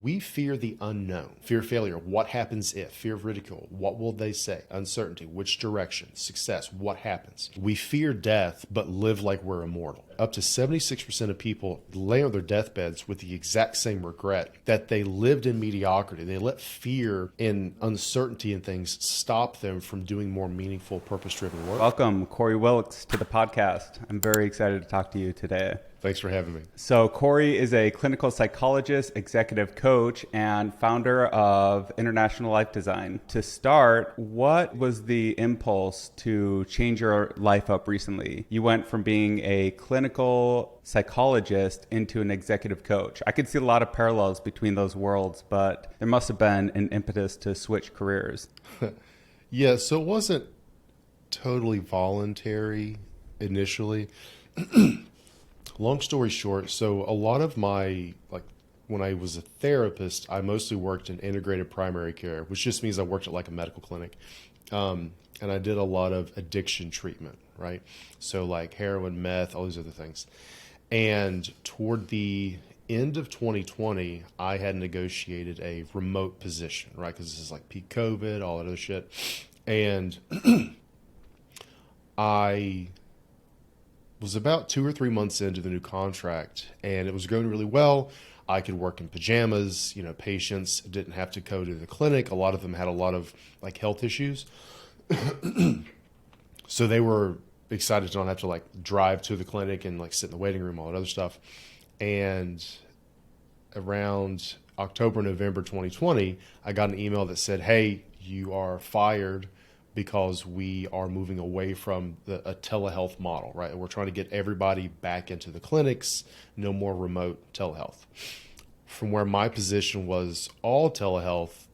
We fear the unknown, fear of failure, what happens if, fear of ridicule, what will they say, uncertainty, which direction, success, what happens. We fear death, but live like we're immortal. Up to 76% of people lay on their deathbeds with the exact same regret that they lived in mediocrity. They let fear and uncertainty and things stop them from doing more meaningful, purpose-driven work. Welcome, Corey Wilks, to the podcast. I'm very excited to talk to you today. Thanks for having me. So Corey is a clinical psychologist, executive coach, and founder of International Life Design. To start, what was the impulse to change your life up recently? You went from being a clinical psychologist into an executive coach. I could see a lot of parallels between those worlds, but there must have been an impetus to switch careers. Yeah, so it wasn't totally voluntary initially. Long story short, so a lot of my, when I was a therapist, I mostly worked in integrated primary care, which just means I worked at like a medical clinic. And I did a lot of addiction treatment, right? So like heroin, meth, all these other things. And toward the end of 2020, I had negotiated a remote position, right? Because this is like peak COVID, all that other shit. And I was about 2 or 3 months into the new contract, and it was going really well. I could work in pajamas. Patients didn't have to go to the clinic. A lot of them had a lot of like health issues. So they were excited to not have to like drive to the clinic and like sit in the waiting room, all that other stuff. And around October, November 2020, I got an email that said, "Hey, you are fired because we are moving away from a telehealth model," right? We're trying to get everybody back into the clinics, no more remote telehealth. From where my position was all telehealth,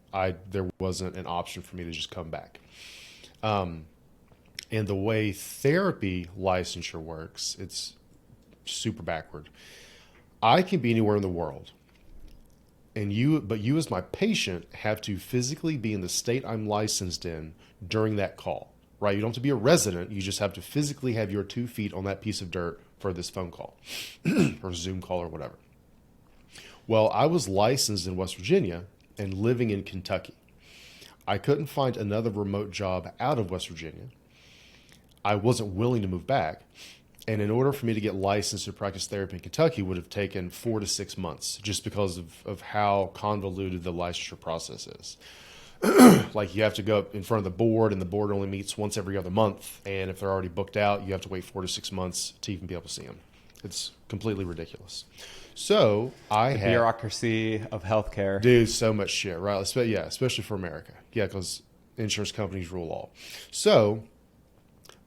there wasn't an option for me to just come back. And the way therapy licensure works, it's super backward. I can be anywhere in the world. But you as my patient have to physically be in the state I'm licensed in during that call, right? You don't have to be a resident. You just have to physically have your 2 feet on that piece of dirt for this phone call or Zoom call or whatever. Well, I was licensed in West Virginia and living in Kentucky. I couldn't find another remote job out of West Virginia. I wasn't willing to move back. And in order for me to get licensed to practice therapy in Kentucky would have taken 4 to 6 months just because of how convoluted the licensure process is. Like you have to go up in front of the board, and the board only meets once every other month. And if they're already booked out, you have to wait 4 to 6 months to even be able to see them. It's completely ridiculous. So the bureaucracy of healthcare. Dude, so much shit, right? Especially for America. Yeah, because insurance companies rule all. So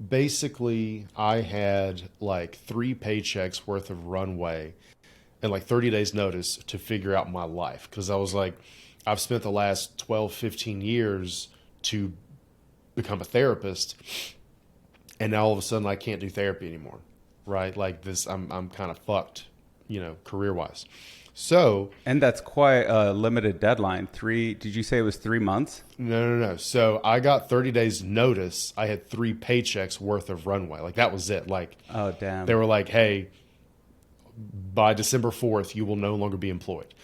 basically, I had like 3 paychecks worth of runway and like 30 days notice to figure out my life. Because I was like, I've spent the last 12, 15 years to become a therapist, and now all of a sudden I can't do therapy anymore, right? Like this, I'm kind of fucked, career-wise. So, and that's quite a limited deadline. Did you say it was 3 months? No. So I got 30 days notice. I had 3 paychecks worth of runway. Like that was it. Like, oh, damn. They were like, "Hey, by December 4th, you will no longer be employed."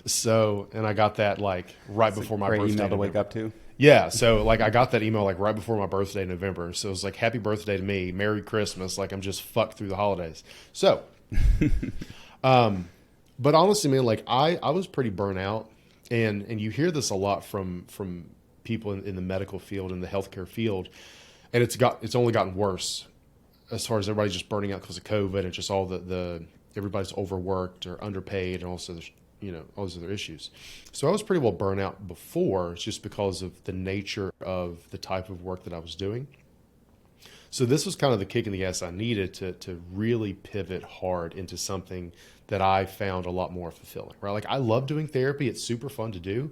So, and I got that like right before my birthday. Great email to wake up to. Yeah. So like I got that email like right before my birthday in November. So it was like, "Happy birthday to me. Merry Christmas." Like I'm just fucked through the holidays. So, but honestly, man, like I was pretty burnt out, and you hear this a lot from people in the medical field, in the healthcare field, and it's only gotten worse as far as everybody's just burning out because of COVID and just all the everybody's overworked or underpaid, and also all those other issues. So I was pretty well burnt out before, just because of the nature of the type of work that I was doing. So this was kind of the kick in the ass I needed to really pivot hard into something that I found a lot more fulfilling, right? Like I love doing therapy. It's super fun to do.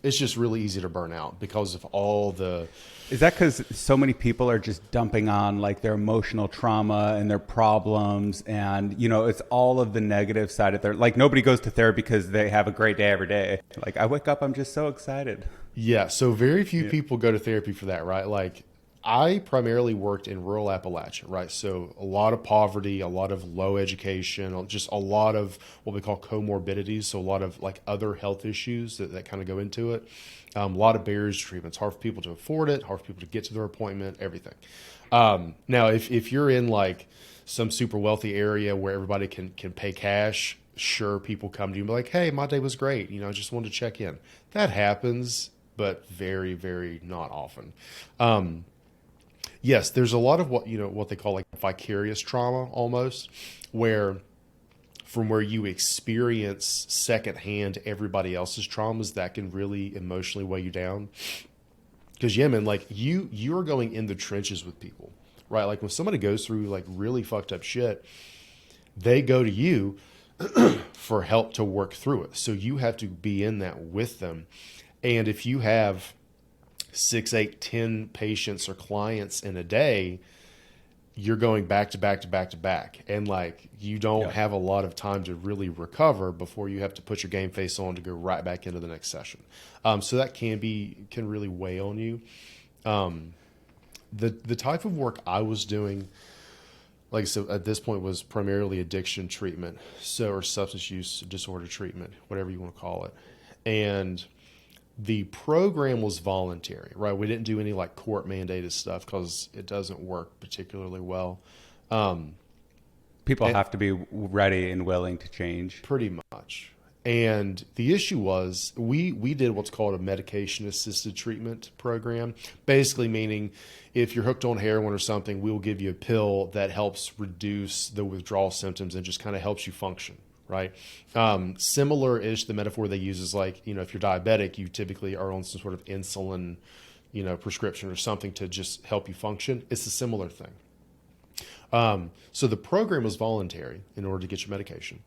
It's just really easy to burn out because of all the... Is that because so many people are just dumping on like their emotional trauma and their problems, and it's all of the negative side of their, like nobody goes to therapy because they have a great day every day. Like I wake up, I'm just so excited. Yeah. So very few people go to therapy for that, right? Like I primarily worked in rural Appalachia, right? So a lot of poverty, a lot of low education, just a lot of what we call comorbidities. So a lot of like other health issues that kind of go into it. A lot of barriers to treatment. It's hard for people to afford it, hard for people to get to their appointment, everything. Now, if you're in like some super wealthy area where everybody can pay cash, sure, people come to you and be like, hey, my day was great. I just wanted to check in. That happens, but very, very not often. Yes, there's a lot of what they call like vicarious trauma almost, where from where you experience secondhand everybody else's traumas that can really emotionally weigh you down. Because yeah, man, like you're going in the trenches with people, right? Like when somebody goes through like really fucked up shit, they go to you for help to work through it. So you have to be in that with them. And if you have 6, 8, 10 patients or clients in a day, you're going back to back to back to back. And like, you don't have a lot of time to really recover before you have to put your game face on to go right back into the next session. So that can really weigh on you. The type of work I was doing, like I said, at this point was primarily addiction treatment. Or substance use disorder treatment, whatever you want to call it. And the program was voluntary, right? We didn't do any like court mandated stuff because it doesn't work particularly well. People have to be ready and willing to change. Pretty much. And the issue was we did what's called a medication assisted treatment program, basically meaning if you're hooked on heroin or something, we'll give you a pill that helps reduce the withdrawal symptoms and just kind of helps you function. Right. Similar-ish, the metaphor they use is like, if you're diabetic, you typically are on some sort of insulin, prescription or something to just help you function. It's a similar thing. So the program was voluntary in order to get your medication.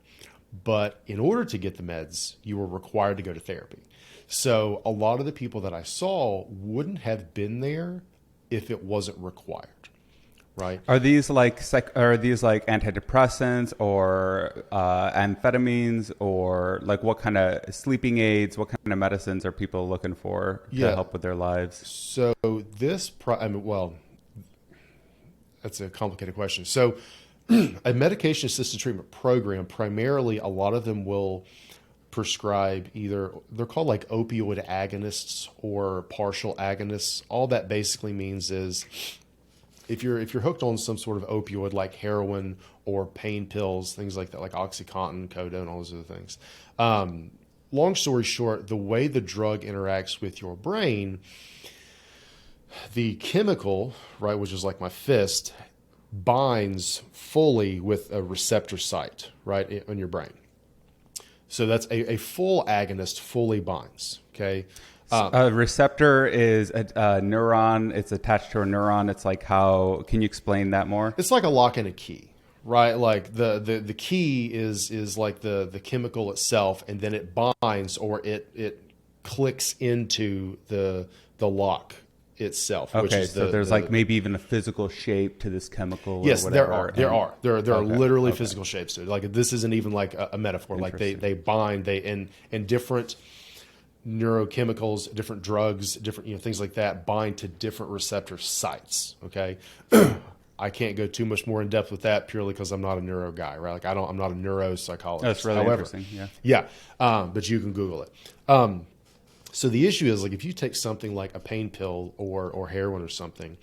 But in order to get the meds, you were required to go to therapy. So a lot of the people that I saw wouldn't have been there if it wasn't required. Right. Are these like antidepressants or amphetamines, or like what kind of sleeping aids, what kind of medicines are people looking for to help with their lives? So that's a complicated question. So a medication assisted treatment program, primarily a lot of them will prescribe they're called like opioid agonists or partial agonists. All that basically means is if you're hooked on some sort of opioid like heroin or pain pills, things like that, like OxyContin, Codone, all those other things. Long story short, the way the drug interacts with your brain, the chemical, right, which is like my fist, binds fully with a receptor site, right, on your brain. So that's a full agonist fully binds, okay? A receptor is a neuron. It's attached to a neuron. It's like how, can you explain that more? It's like a lock and a key, right? Like the key is like the chemical itself, and then it binds or it clicks into the lock itself. Okay, which is so there's like maybe even a physical shape to this chemical. Yes, or there whatever. are. There are literally physical shapes to it. Like this isn't even like a metaphor. Like they bind, in different neurochemicals, different drugs, different things like that bind to different receptor sites. Okay. I can't go too much more in depth with that purely because I'm not a neuro guy, right? Like I'm not a neuropsychologist. That's really interesting. Yeah. But you can Google it. So the issue is like if you take something like a pain pill or heroin or something,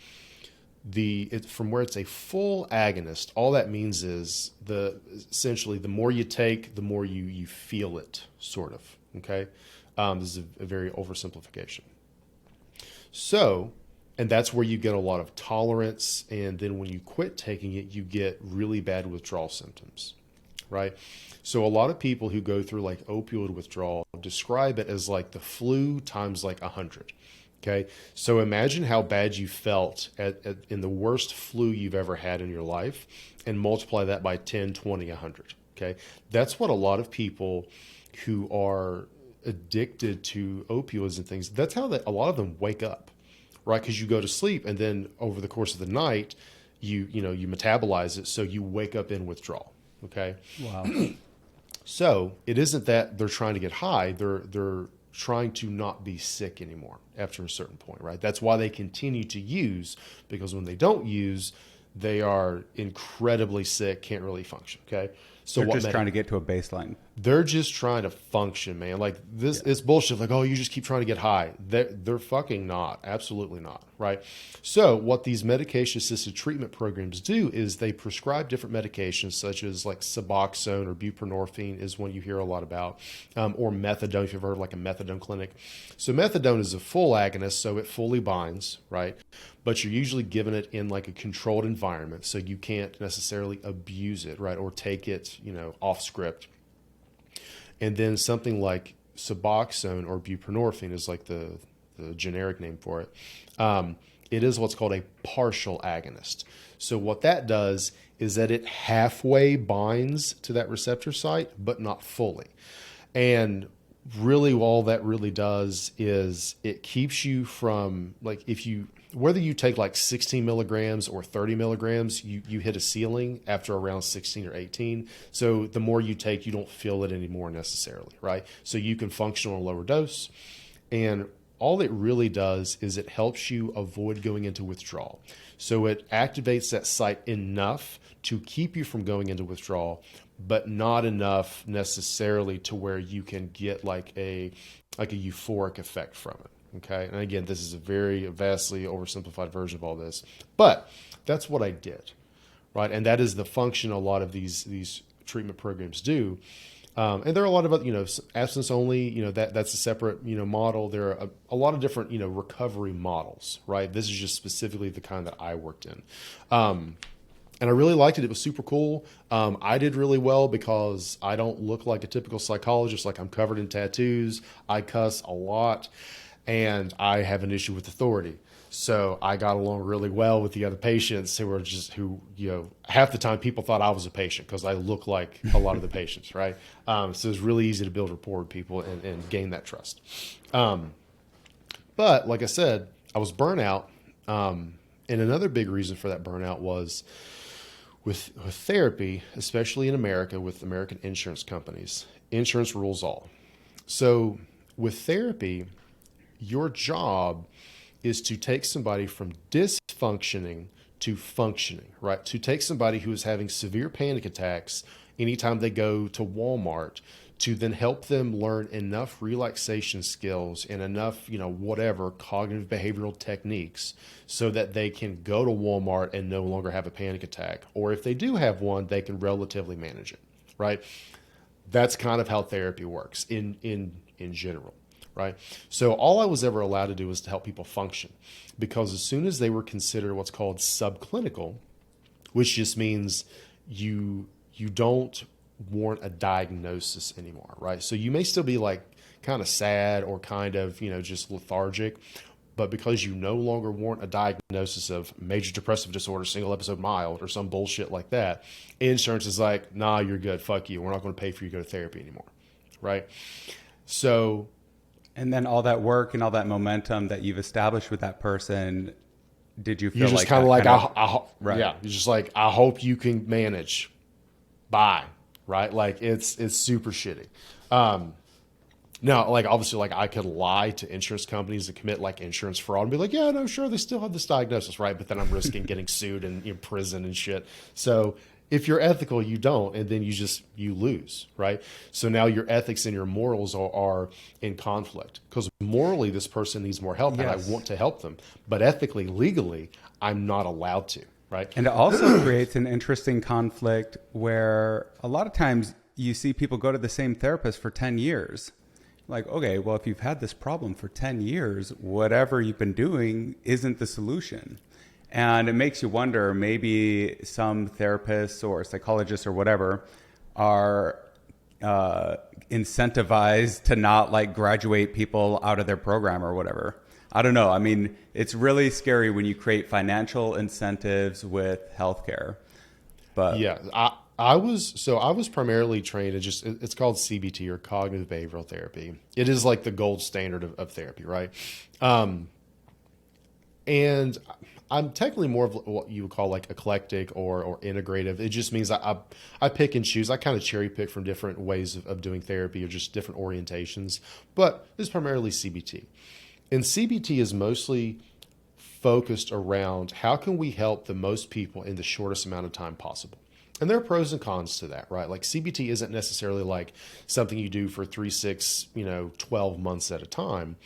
from where it's a full agonist, all that means is essentially the more you take, the more you feel it, sort of. Okay. This is a very oversimplification. So, and that's where you get a lot of tolerance. And then when you quit taking it, you get really bad withdrawal symptoms, right? So a lot of people who go through like opioid withdrawal describe it as like the flu times like 100. Okay. So imagine how bad you felt in the worst flu you've ever had in your life and multiply that by 10, 20, 100. Okay. That's what a lot of people who are addicted to opioids and things, that's how a lot of them wake up, right? Because you go to sleep and then over the course of the night, you metabolize it. So you wake up in withdrawal. Okay. Wow. So it isn't that they're trying to get high. They're trying to not be sick anymore after a certain point, right? That's why they continue to use, because when they don't use, they are incredibly sick, can't really function. Okay. So they're just trying to get to a baseline. They're just trying to function, man. Like this, it's bullshit. Like, oh, you just keep trying to get high. They're fucking not. Absolutely not. Right. So what these medication assisted treatment programs do is they prescribe different medications, such as like Suboxone or buprenorphine is one you hear a lot about, or methadone, if you've heard of like a methadone clinic. So methadone is a full agonist, so it fully binds, right? But you're usually given it in like a controlled environment, so you can't necessarily abuse it, right? Or take it, off script. And then something like Suboxone or buprenorphine is like the generic name for it. It is what's called a partial agonist. So what that does is that it halfway binds to that receptor site, but not fully. And really all that really does is it keeps you from, like, whether you take like 16 milligrams or 30 milligrams, you hit a ceiling after around 16 or 18. So the more you take, you don't feel it anymore necessarily, right? So you can function on a lower dose. And all it really does is it helps you avoid going into withdrawal. So it activates that site enough to keep you from going into withdrawal, but not enough necessarily to where you can get like a euphoric effect from it. Okay. And again, this is a very vastly oversimplified version of all this, but that's what I did. Right. And that is the function a lot of these treatment programs do. And there are a lot of other, abstinence only, that's a separate, model. There are a lot of different, recovery models, right? This is just specifically the kind that I worked in. And I really liked it. It was super cool. I did really well because I don't look like a typical psychologist. Like, I'm covered in tattoos. I cuss a lot. And I have an issue with authority. So I got along really well with the other patients who half the time people thought I was a patient because I look like a lot of the patients, right? So it's really easy to build rapport with people and gain that trust. But like I said, I was burnt out. And another big reason for that burnout was with therapy, especially in America, with American insurance companies, insurance rules all. So with therapy, your job is to take somebody from dysfunctioning to functioning, right? To take somebody who is having severe panic attacks anytime they go to Walmart, to then help them learn enough relaxation skills and enough, whatever cognitive behavioral techniques so that they can go to Walmart and no longer have a panic attack. Or if they do have one, they can relatively manage it, right? That's kind of how therapy works in general. Right. So all I was ever allowed to do was to help people function, because as soon as they were considered what's called subclinical, which just means you don't warrant a diagnosis anymore. Right. So you may still be like kind of sad or kind of, just lethargic, but because you no longer warrant a diagnosis of major depressive disorder, single episode mild, or some bullshit like that, insurance is like, nah, you're good. Fuck you. We're not going to pay for you to go to therapy anymore. Right. So. And then all that work and all that momentum that you've established with that person, did you feel you're just like kind of like, right. Yeah, you're just like, I hope you can manage. Bye. Right. Like it's super shitty. Now, like, obviously, like, I could lie to insurance companies and commit like insurance fraud and be like, yeah, no, sure, they still have this diagnosis, right? But then I'm risking getting sued and in prison and shit. So if you're ethical, you don't, and then you lose, right? So now your ethics and your morals are in conflict, because morally this person needs more help, and I want to help them, but ethically, legally, I'm not allowed to, right? And it also creates an interesting conflict where a lot of times you see people go to the same therapist for 10 years. Like, okay, well, if you've had this problem for 10 years, whatever you've been doing isn't the solution. And it makes you wonder, maybe some therapists or psychologists or whatever are incentivized to not like graduate people out of their program or whatever. I don't know. I mean, it's really scary when you create financial incentives with healthcare. But yeah, I was primarily trained in it's called CBT, or cognitive behavioral therapy. It is like the gold standard of therapy, right? And I'm technically more of what you would call like eclectic or integrative. It just means I pick and choose. I kind of cherry pick from different ways of doing therapy or just different orientations. But it's primarily CBT. And CBT is mostly focused around how can we help the most people in the shortest amount of time possible. And there are pros and cons to that, right? Like CBT isn't necessarily like something you do for 3, 6, 12 months at a time,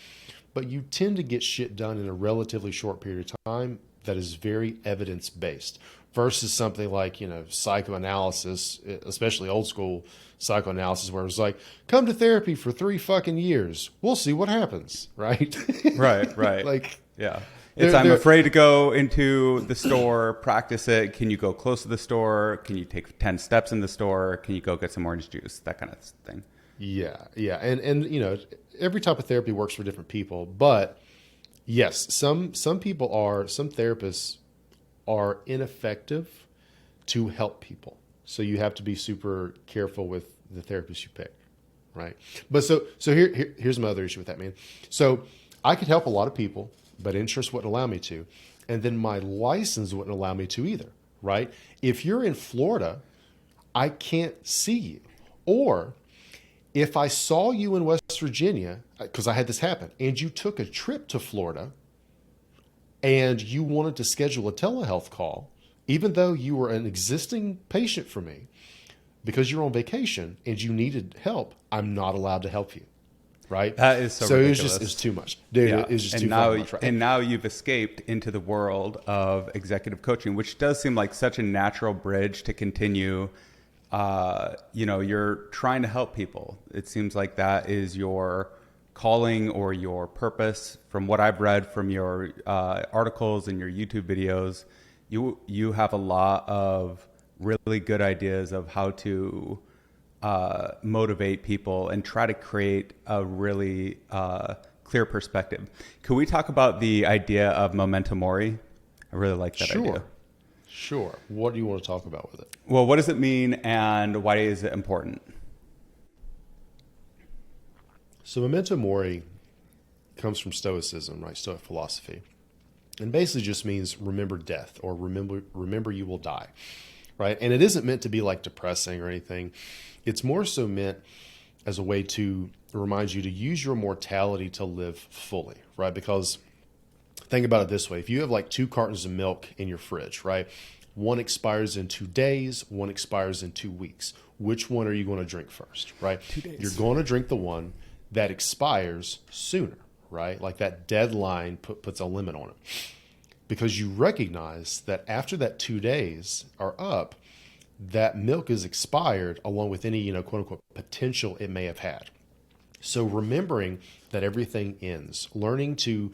but you tend to get shit done in a relatively short period of time that is very evidence-based versus something like, psychoanalysis, especially old school psychoanalysis, where it was like, come to therapy for 3 fucking years. We'll see what happens, right? Right. Like, yeah. I'm afraid to go into the store, practice it. Can you go close to the store? Can you take 10 steps in the store? Can you go get some orange juice? That kind of thing. Yeah. And every type of therapy works for different people. But yes, some therapists are ineffective to help people. So you have to be super careful with the therapist you pick, right? But so here's my other issue with that, man. So I could help a lot of people, but insurance wouldn't allow me to. And then my license wouldn't allow me to either, right? If you're in Florida, I can't see you. Or if I saw you in West Virginia, because I had this happen, and you took a trip to Florida and you wanted to schedule a telehealth call, even though you were an existing patient for me, because you're on vacation and you needed help, I'm not allowed to help you. Right. That is so ridiculous. It's too much, dude. Yeah. It's just too much. Right? And now you've escaped into the world of executive coaching, which does seem like such a natural bridge to continue. You're trying to help people. It seems like that is your calling or your purpose. From what I've read from your articles and your YouTube videos, you have a lot of really good ideas of how to motivate people and try to create a really clear perspective. Could we talk about the idea of memento mori? I really like that idea. Sure. What do you want to talk about with it? Well, what does it mean and why is it important? So memento mori comes from Stoicism, right? Stoic philosophy. And basically just means remember death or remember you will die, right? And it isn't meant to be like depressing or anything. It's more so meant as a way to remind you to use your mortality to live fully, right? Because think about it this way. If you have like 2 cartons of milk in your fridge, right? One expires in 2 days, one expires in 2 weeks. Which one are you going to drink first, right? 2 days. You're going to drink the one that expires sooner, right? Like that deadline puts a limit on it. Because you recognize that after that 2 days are up, that milk is expired along with any, quote unquote, potential it may have had. So remembering that everything ends, learning to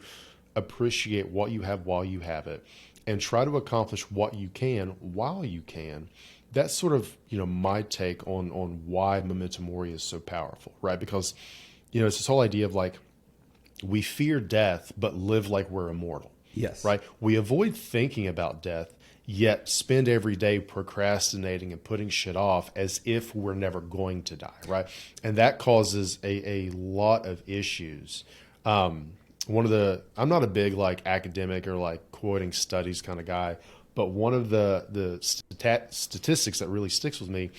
appreciate what you have while you have it, and try to accomplish what you can while you can. That's sort of, my take on why memento mori is so powerful, right? Because, it's this whole idea of like, we fear death, but live like we're immortal. Yes. Right? We avoid thinking about death, yet spend every day procrastinating and putting shit off as if we're never going to die, right? And that causes a lot of issues. I'm not a big like academic or like quoting studies kind of guy, but one of the statistics that really sticks with me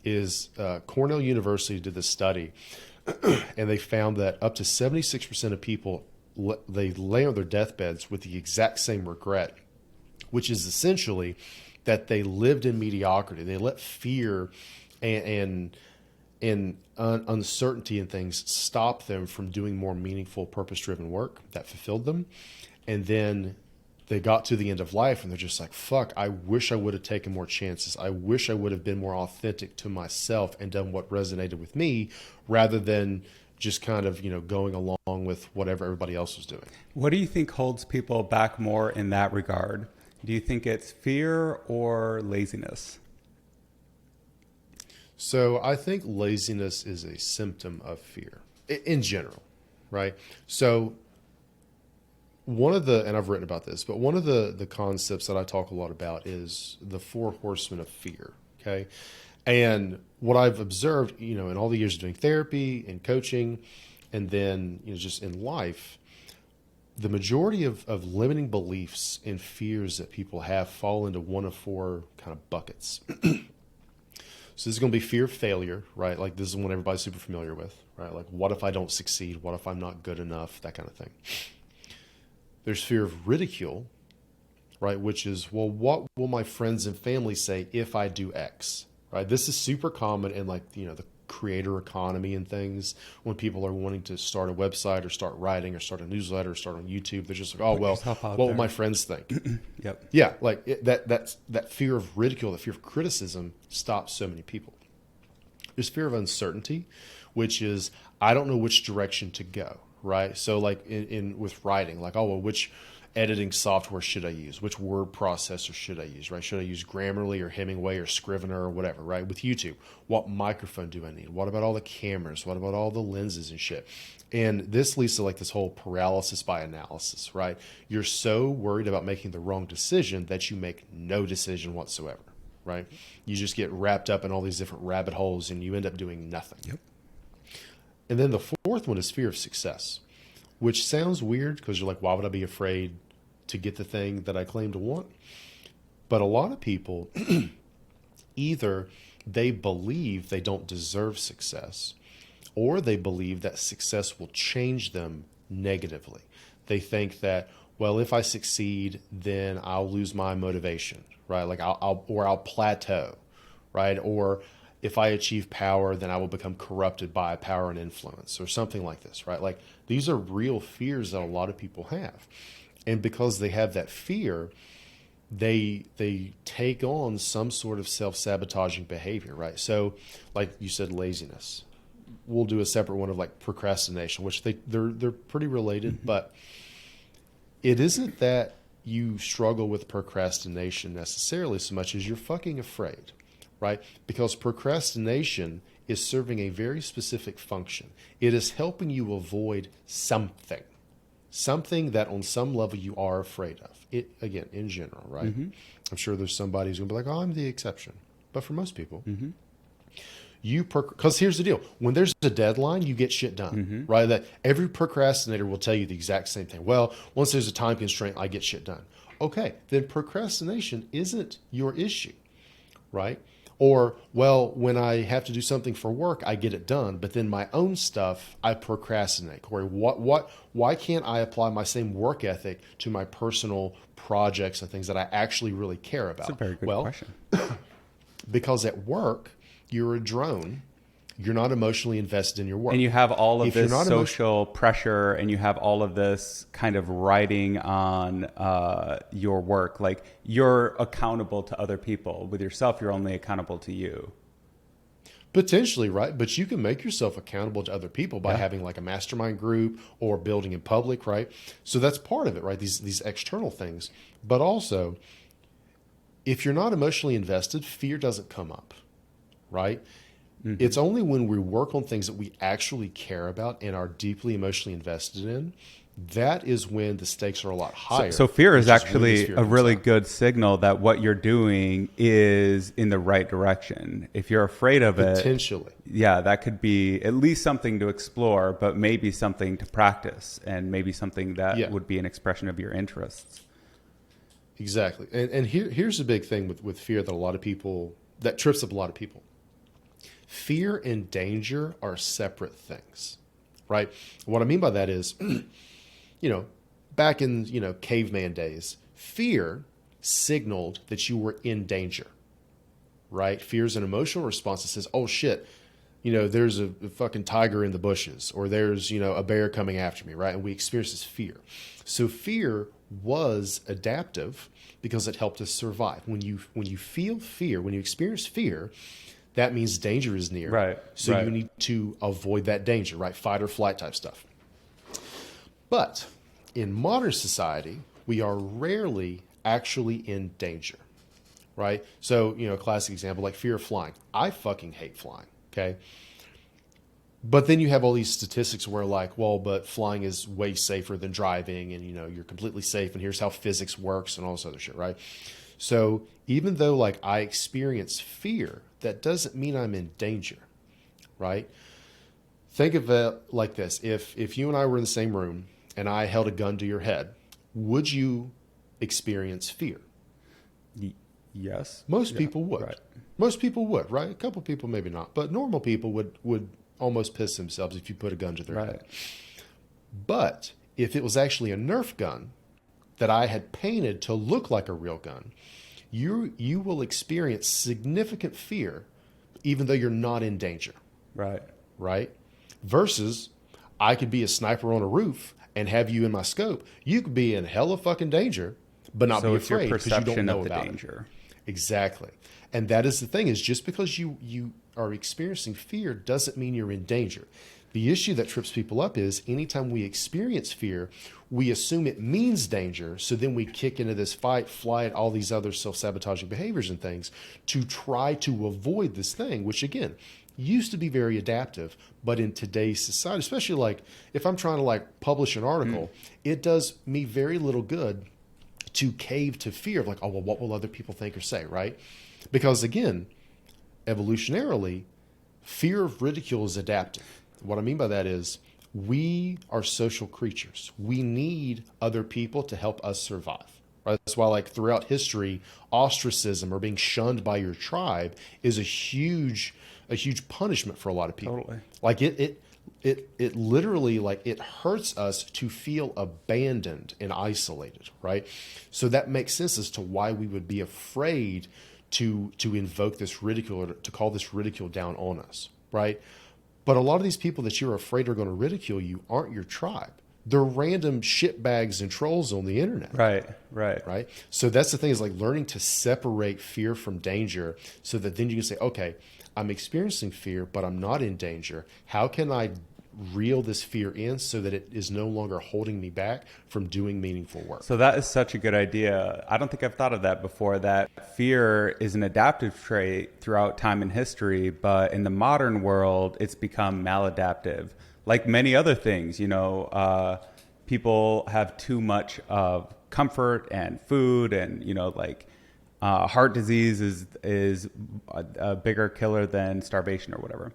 is Cornell University did this study, and they found that up to 76% of people, they lay on their deathbeds with the exact same regret, which is essentially that they lived in mediocrity. They let fear and uncertainty and things stop them from doing more meaningful, purpose-driven work that fulfilled them. And then they got to the end of life and they're just like, fuck, I wish I would have taken more chances. I wish I would have been more authentic to myself and done what resonated with me rather than just kind of, going along with whatever everybody else was doing. What do you think holds people back more in that regard? Do you think it's fear or laziness? So I think laziness is a symptom of fear in general, right? So and I've written about this, but one of the concepts that I talk a lot about is the 4 horsemen of fear, okay? And what I've observed, in all the years of doing therapy and coaching, and then, just in life, the majority of limiting beliefs and fears that people have fall into one of four kind of buckets. So this is going to be fear of failure, right? Like this is one everybody's super familiar with, right? Like what if I don't succeed? What if I'm not good enough? That kind of thing. There's fear of ridicule, right? Which is, well, what will my friends and family say if I do X, right? This is super common in like, the creator economy and things when people are wanting to start a website or start writing or start a newsletter or start on YouTube. They're just like, oh, well, what will my friends think? Yep. Yeah. Like that fear of ridicule, that fear of criticism stops so many people. There's fear of uncertainty, which is, I don't know which direction to go. Right. So like in with writing, like, oh, well, which editing software should I use? Which word processor should I use? Right? Should I use Grammarly or Hemingway or Scrivener or whatever? Right? With YouTube, what microphone do I need? What about all the cameras? What about all the lenses and shit? And this leads to like this whole paralysis by analysis, right? You're so worried about making the wrong decision that you make no decision whatsoever, right? You just get wrapped up in all these different rabbit holes and you end up doing nothing. Yep. And then the fourth one is fear of success, which sounds weird because you're like, why would I be afraid to get the thing that I claim to want? But a lot of people, either they believe they don't deserve success, or they believe that success will change them negatively. They think that, well, if I succeed, then I'll lose my motivation, right? Like I'll plateau, right? Or if I achieve power, then I will become corrupted by power and influence, or something like this, right? Like these are real fears that a lot of people have. And because they have that fear, they take on some sort of self-sabotaging behavior, right? So like you said, laziness. We'll do a separate one of like procrastination, which they're pretty related, mm-hmm. But it isn't that you struggle with procrastination necessarily so much as you're fucking afraid. Right? Because procrastination is serving a very specific function. It is helping you avoid something that on some level you are afraid of. It, again, in general, right? Mm-hmm. I'm sure there's somebody who's going to be like, oh, I'm the exception. But for most people, mm-hmm. Because here's the deal. When there's a deadline, you get shit done, mm-hmm. right? That every procrastinator will tell you the exact same thing. Well, once there's a time constraint, I get shit done. Okay, then procrastination isn't your issue, right? Or, well, when I have to do something for work, I get it done. But then my own stuff, I procrastinate. Corey, why can't I apply my same work ethic to my personal projects and things that I actually really care about? That's a very good question. Because at work, you're a drone. You're not emotionally invested in your work. And you have all of this social pressure, and you have all of this kind of writing on your work. Like you're accountable to other people. With yourself, you're only accountable to you. Potentially, right? But you can make yourself accountable to other people by having like a mastermind group or building in public, right? So that's part of it, right? These external things. But also, if you're not emotionally invested, fear doesn't come up, right? Mm-hmm. It's only when we work on things that we actually care about and are deeply emotionally invested in, that is when the stakes are a lot higher. So fear is actually a really good signal that what you're doing is in the right direction. If you're afraid of it, potentially, that could be at least something to explore, but maybe something to practice, and maybe something that would be an expression of your interests. Exactly. And here's the big thing with fear that trips up a lot of people. Fear and danger are separate things, right? What I mean by that is, back in, caveman days, fear signaled that you were in danger, right? Fear is an emotional response that says, oh shit, there's a fucking tiger in the bushes, or there's, a bear coming after me, right? And we experience this fear. So fear was adaptive because it helped us survive. When you feel fear, when you experience fear, that means danger is near. Right. So you need to avoid that danger, right? Fight or flight type stuff. But in modern society, we are rarely actually in danger, right? So, a classic example, like fear of flying. I fucking hate flying, okay? But then you have all these statistics where like, well, but flying is way safer than driving, and, you're completely safe, and here's how physics works and all this other shit, right? So even though like I experience fear, that doesn't mean I'm in danger, right? Think of it like this. If you and I were in the same room and I held a gun to your head, would you experience fear? Yes. Most people would. Right. Most people would, right? A couple people maybe not, but normal people would almost piss themselves if you put a gun to their head. But if it was actually a Nerf gun that I had painted to look like a real gun, you will experience significant fear even though you're not in danger. Right. Right? Versus I could be a sniper on a roof and have you in my scope. You could be in hella fucking danger, but not be afraid because you don't know about danger. Exactly. And that is the thing, is just because you are experiencing fear doesn't mean you're in danger. The issue that trips people up is anytime we experience fear, we assume it means danger. So then we kick into this fight, flight, all these other self-sabotaging behaviors and things to try to avoid this thing, which again, used to be very adaptive. But in today's society, especially like if I'm trying to like publish an article, it does me very little good to cave to fear of like, oh, well, what will other people think or say, right? Because again, evolutionarily, fear of ridicule is adaptive. What I mean by that is we are social creatures. We need other people to help us survive. Right? That's why, like throughout history, ostracism or being shunned by your tribe is a huge punishment for a lot of people. Totally. Like it literally, like it hurts us to feel abandoned and isolated, right? So that makes sense as to why we would be afraid to invoke this ridicule or to call this ridicule down on us, right? But a lot of these people that you're afraid are going to ridicule you aren't your tribe. They're random shitbags and trolls on the internet. Right. So that's the thing, is like learning to separate fear from danger so that then you can say, okay, I'm experiencing fear, but I'm not in danger. How can I reel this fear in so that it is no longer holding me back from doing meaningful work? So that is such a good idea. I don't think I've thought of that before, that fear is an adaptive trait throughout time and history, but in the modern world, it's become maladaptive. Like many other things, people have too much of comfort and food and, heart disease is a bigger killer than starvation or whatever.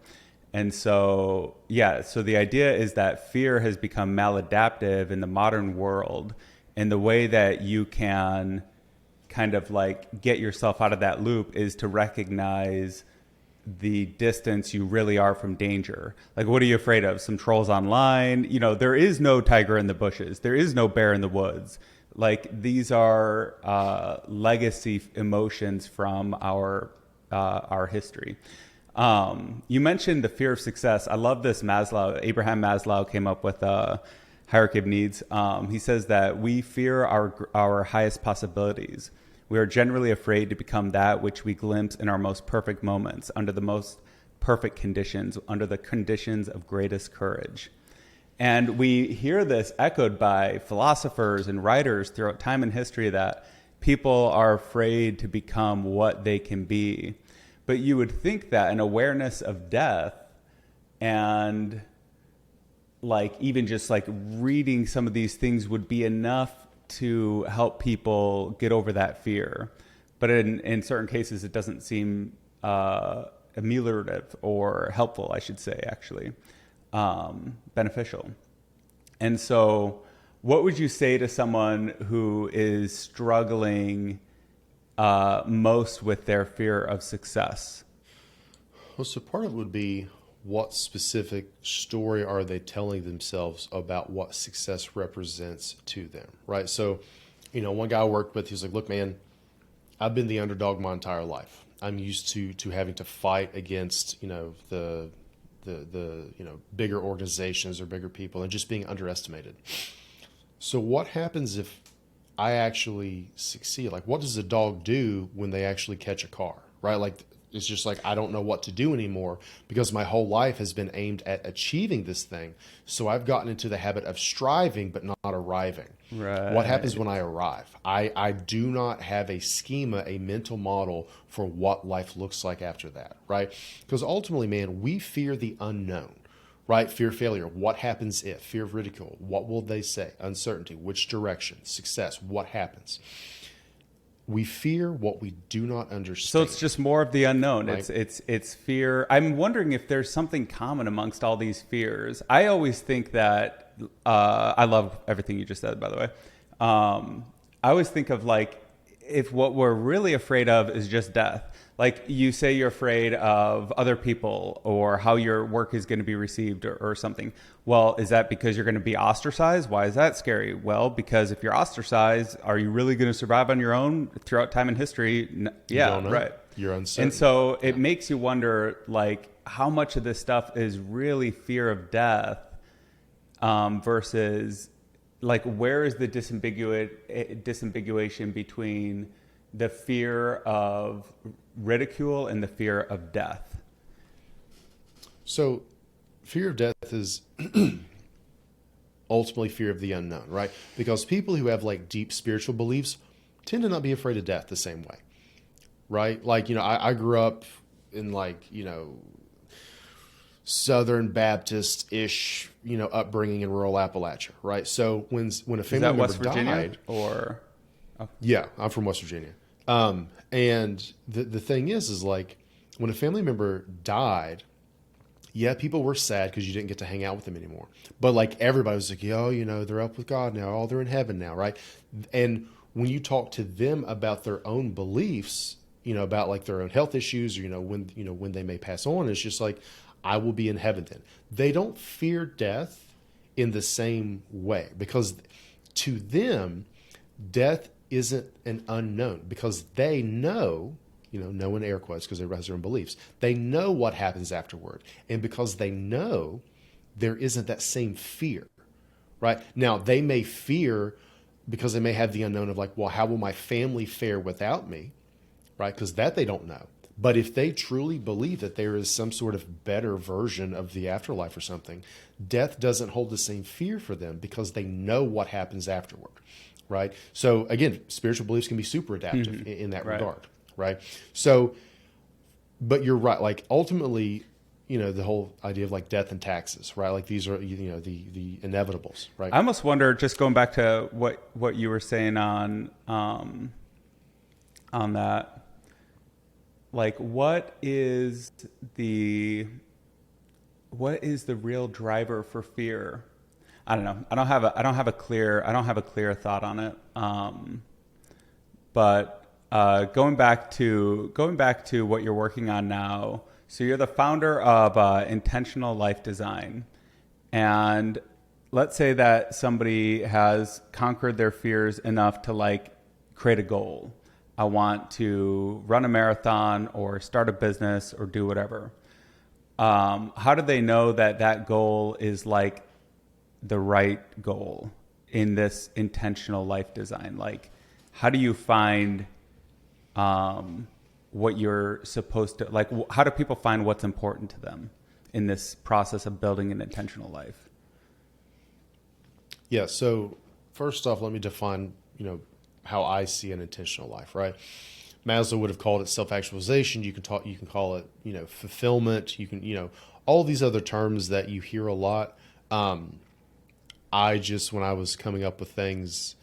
And so the idea is that fear has become maladaptive in the modern world. And the way that you can kind of like get yourself out of that loop is to recognize the distance you really are from danger. Like, what are you afraid of? Some trolls online? There is no tiger in the bushes. There is no bear in the woods. Like, these are legacy emotions from our history. You mentioned the fear of success. I love this. Abraham Maslow came up with a hierarchy of needs. He says that we fear our highest possibilities. We are generally afraid to become that which we glimpse in our most perfect moments, under the most perfect conditions, under the conditions of greatest courage. And we hear this echoed by philosophers and writers throughout time and history, that people are afraid to become what they can be. But you would think that an awareness of death and like even just like reading some of these things would be enough to help people get over that fear. But in certain cases, it doesn't seem ameliorative or helpful, I should say, actually, beneficial. And so what would you say to someone who is struggling most with their fear of success? Well, so part of it would be, what specific story are they telling themselves about what success represents to them, right? So, one guy I worked with, he was like, look, man, I've been the underdog my entire life. I'm used to having to fight against, the bigger organizations or bigger people and just being underestimated. So what happens if I actually succeed? Like, what does a dog do when they actually catch a car, right? Like, it's just like, I don't know what to do anymore because my whole life has been aimed at achieving this thing. So I've gotten into the habit of striving, but not arriving. Right. What happens when I arrive? I do not have a schema, a mental model for what life looks like after that, right? Because ultimately, man, we fear the unknown, right? Fear of failure. What happens if? Fear of ridicule. What will they say? Uncertainty. Which direction? Success. What happens? we fear what we do not understand. So it's just more of the unknown. Right? It's fear. I'm wondering if there's something common amongst all these fears. I always think that I love everything you just said, by the way. I always think of like, if what we're really afraid of is just death. Like you say you're afraid of other people or how your work is going to be received or something. Well, is that because you're going to be ostracized? Why is that scary? Well, because if you're ostracized, are you really going to survive on your own throughout time in history? Yeah, right. You're uncertain. And so it makes you wonder, like, how much of this stuff is really fear of death versus, like, where is the disambiguation between the fear of ridicule and the fear of death? So fear of death is ultimately fear of the unknown, right? Because people who have like deep spiritual beliefs tend to not be afraid of death the same way, right? Like, I grew up in like, Southern Baptist-ish, upbringing in rural Appalachia, right? So when a family member West Virginia died, or yeah, I'm from West Virginia. And the thing is like when a family member died, yeah, people were sad because you didn't get to hang out with them anymore. But like everybody was like, they're up with God now. Oh, they're in heaven now, right? And when you talk to them about their own beliefs, about like their own health issues, or when they may pass on, it's just like, I will be in heaven then. They don't fear death in the same way because to them, death isn't an unknown because they know, know in air quotes because they have their own beliefs. They know what happens afterward. And because they know, there isn't that same fear, right? Now, they may fear because they may have the unknown of like, well, how will my family fare without me, right? Because that they don't know. But if they truly believe that there is some sort of better version of the afterlife or something, death doesn't hold the same fear for them because they know what happens afterward, right? So again, spiritual beliefs can be super adaptive in that regard, right? So, but you're right. Like ultimately, the whole idea of like death and taxes, right? Like these are, the inevitables, right? I almost wonder, just going back to what you were saying on that, like what is the real driver for fear? I don't know. I don't have a clear thought on it. But going back to what you're working on now. So you're the founder of Intentional Life Design, and let's say that somebody has conquered their fears enough to like create a goal. I want to run a marathon or start a business or do whatever. How do they know that goal is like the right goal in this intentional life design? Like, how do you find what you're supposed to, like, how do people find what's important to them in this process of building an intentional life? Yeah. So first off, let me define, how I see an intentional life, right? Maslow would have called it self-actualization. You can call it, fulfillment. You can, all these other terms that you hear a lot. When I was coming up with things,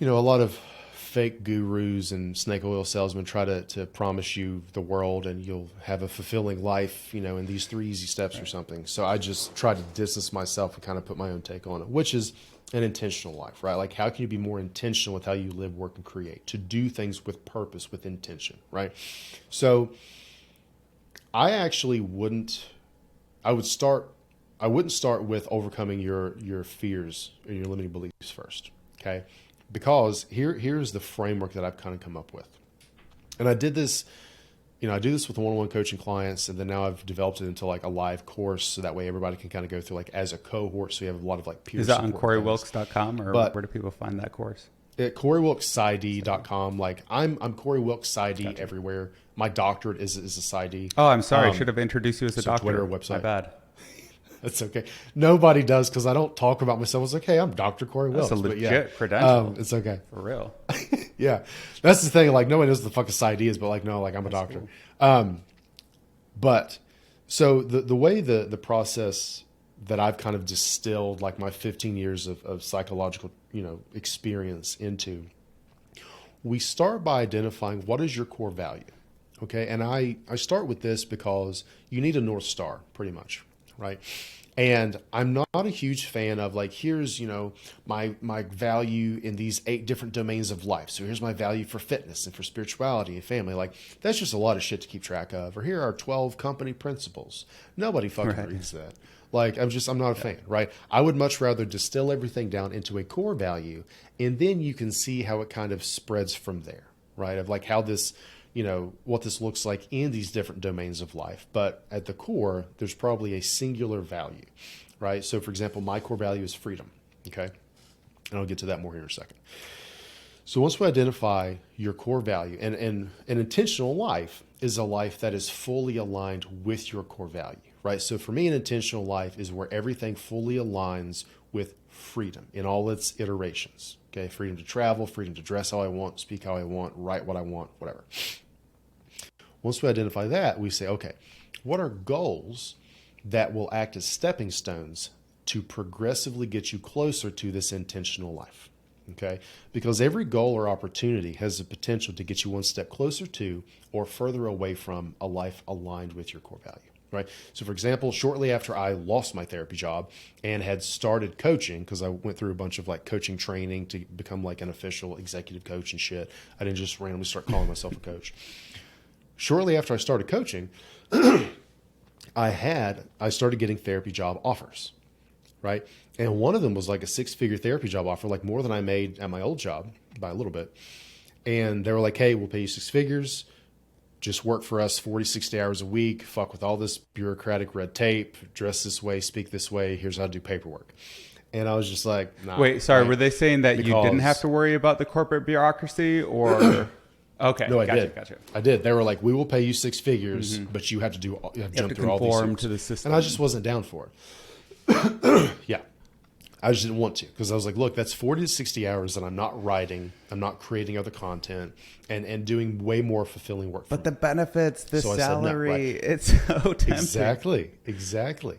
a lot of fake gurus and snake oil salesmen try to promise you the world and you'll have a fulfilling life, in these 3 easy steps or something. So I just try to distance myself and kind of put my own take on it, which is an intentional life, right? Like how can you be more intentional with how you live, work, and create, to do things with purpose, with intention, right? So I actually wouldn't start with overcoming your fears or your limiting beliefs first, okay? Because here's the framework that I've kind of come up with. And I did this, I do this with one-on-one coaching clients, and then now I've developed it into like a live course, so that way everybody can kind of go through like as a cohort. So you have a lot of like peer support. Is that on CoreyWilks.com or where do people find that course? At CoreyWilksPsyD.com. Like I'm Corey Wilks PsyD Gotcha. everywhere. My doctorate is a PsyD. Oh, I'm sorry. I should have introduced you as a doctor. Twitter website. My bad. That's okay. Nobody does because I don't talk about myself. It's like, hey, I'm Dr. Corey Wilks. That's a legit credential. It's okay. For real. Yeah. That's the thing. Like, nobody knows what the fuck a PsyD is, but like, no, like I'm a doctor. Cool. But so the way the process that I've kind of distilled like my 15 years of psychological, experience into we start by identifying what is your core value. Okay. And I start with this because you need a North Star pretty much, right? And I'm not a huge fan of like, here's, my value in these 8 different domains of life. So here's my value for fitness and for spirituality and family. Like, that's just a lot of shit to keep track of. Or here are 12 company principles. Nobody fucking reads that. Like, I'm not a fan, right? I would much rather distill everything down into a core value, and then you can see how it kind of spreads from there, right? Of like how this, what this looks like in these different domains of life. But at the core, there's probably a singular value, right? So for example, my core value is freedom. Okay. And I'll get to that more here in a second. So once we identify your core value, and an intentional life is a life that is fully aligned with your core value, right? So for me, an intentional life is where everything fully aligns with freedom in all its iterations. Okay. Freedom to travel, freedom to dress how I want, speak how I want, write what I want, whatever. Once we identify that, we say, okay, what are goals that will act as stepping stones to progressively get you closer to this intentional life? Okay, because every goal or opportunity has the potential to get you one step closer to or further away from a life aligned with your core value, right? So for example, shortly after I lost my therapy job and had started coaching, because I went through a bunch of like coaching training to become like an official executive coach and shit. I didn't just randomly start calling myself a coach. Shortly after I started coaching, I started getting therapy job offers, right? And one of them was like a 6-figure therapy job offer, like more than I made at my old job by a little bit. And they were like, hey, we'll pay you 6 figures. Just work for us 40, 60 hours a week. Fuck with all this bureaucratic red tape. Dress this way, speak this way. Here's how to do paperwork. And I was just like, nah. Wait, sorry. Right? Were they saying that you didn't have to worry about the corporate bureaucracy or... Okay. No, I did. Gotcha. I did. They were like, we will pay you 6 figures, but you have to jump through all these things. To the system. And I just wasn't down for it. Yeah. I just didn't want to, because I was like, look, that's 40 to 60 hours that I'm not writing. I'm not creating other content and doing way more fulfilling work. But the benefits, the salary, right? It's so tempting. Exactly.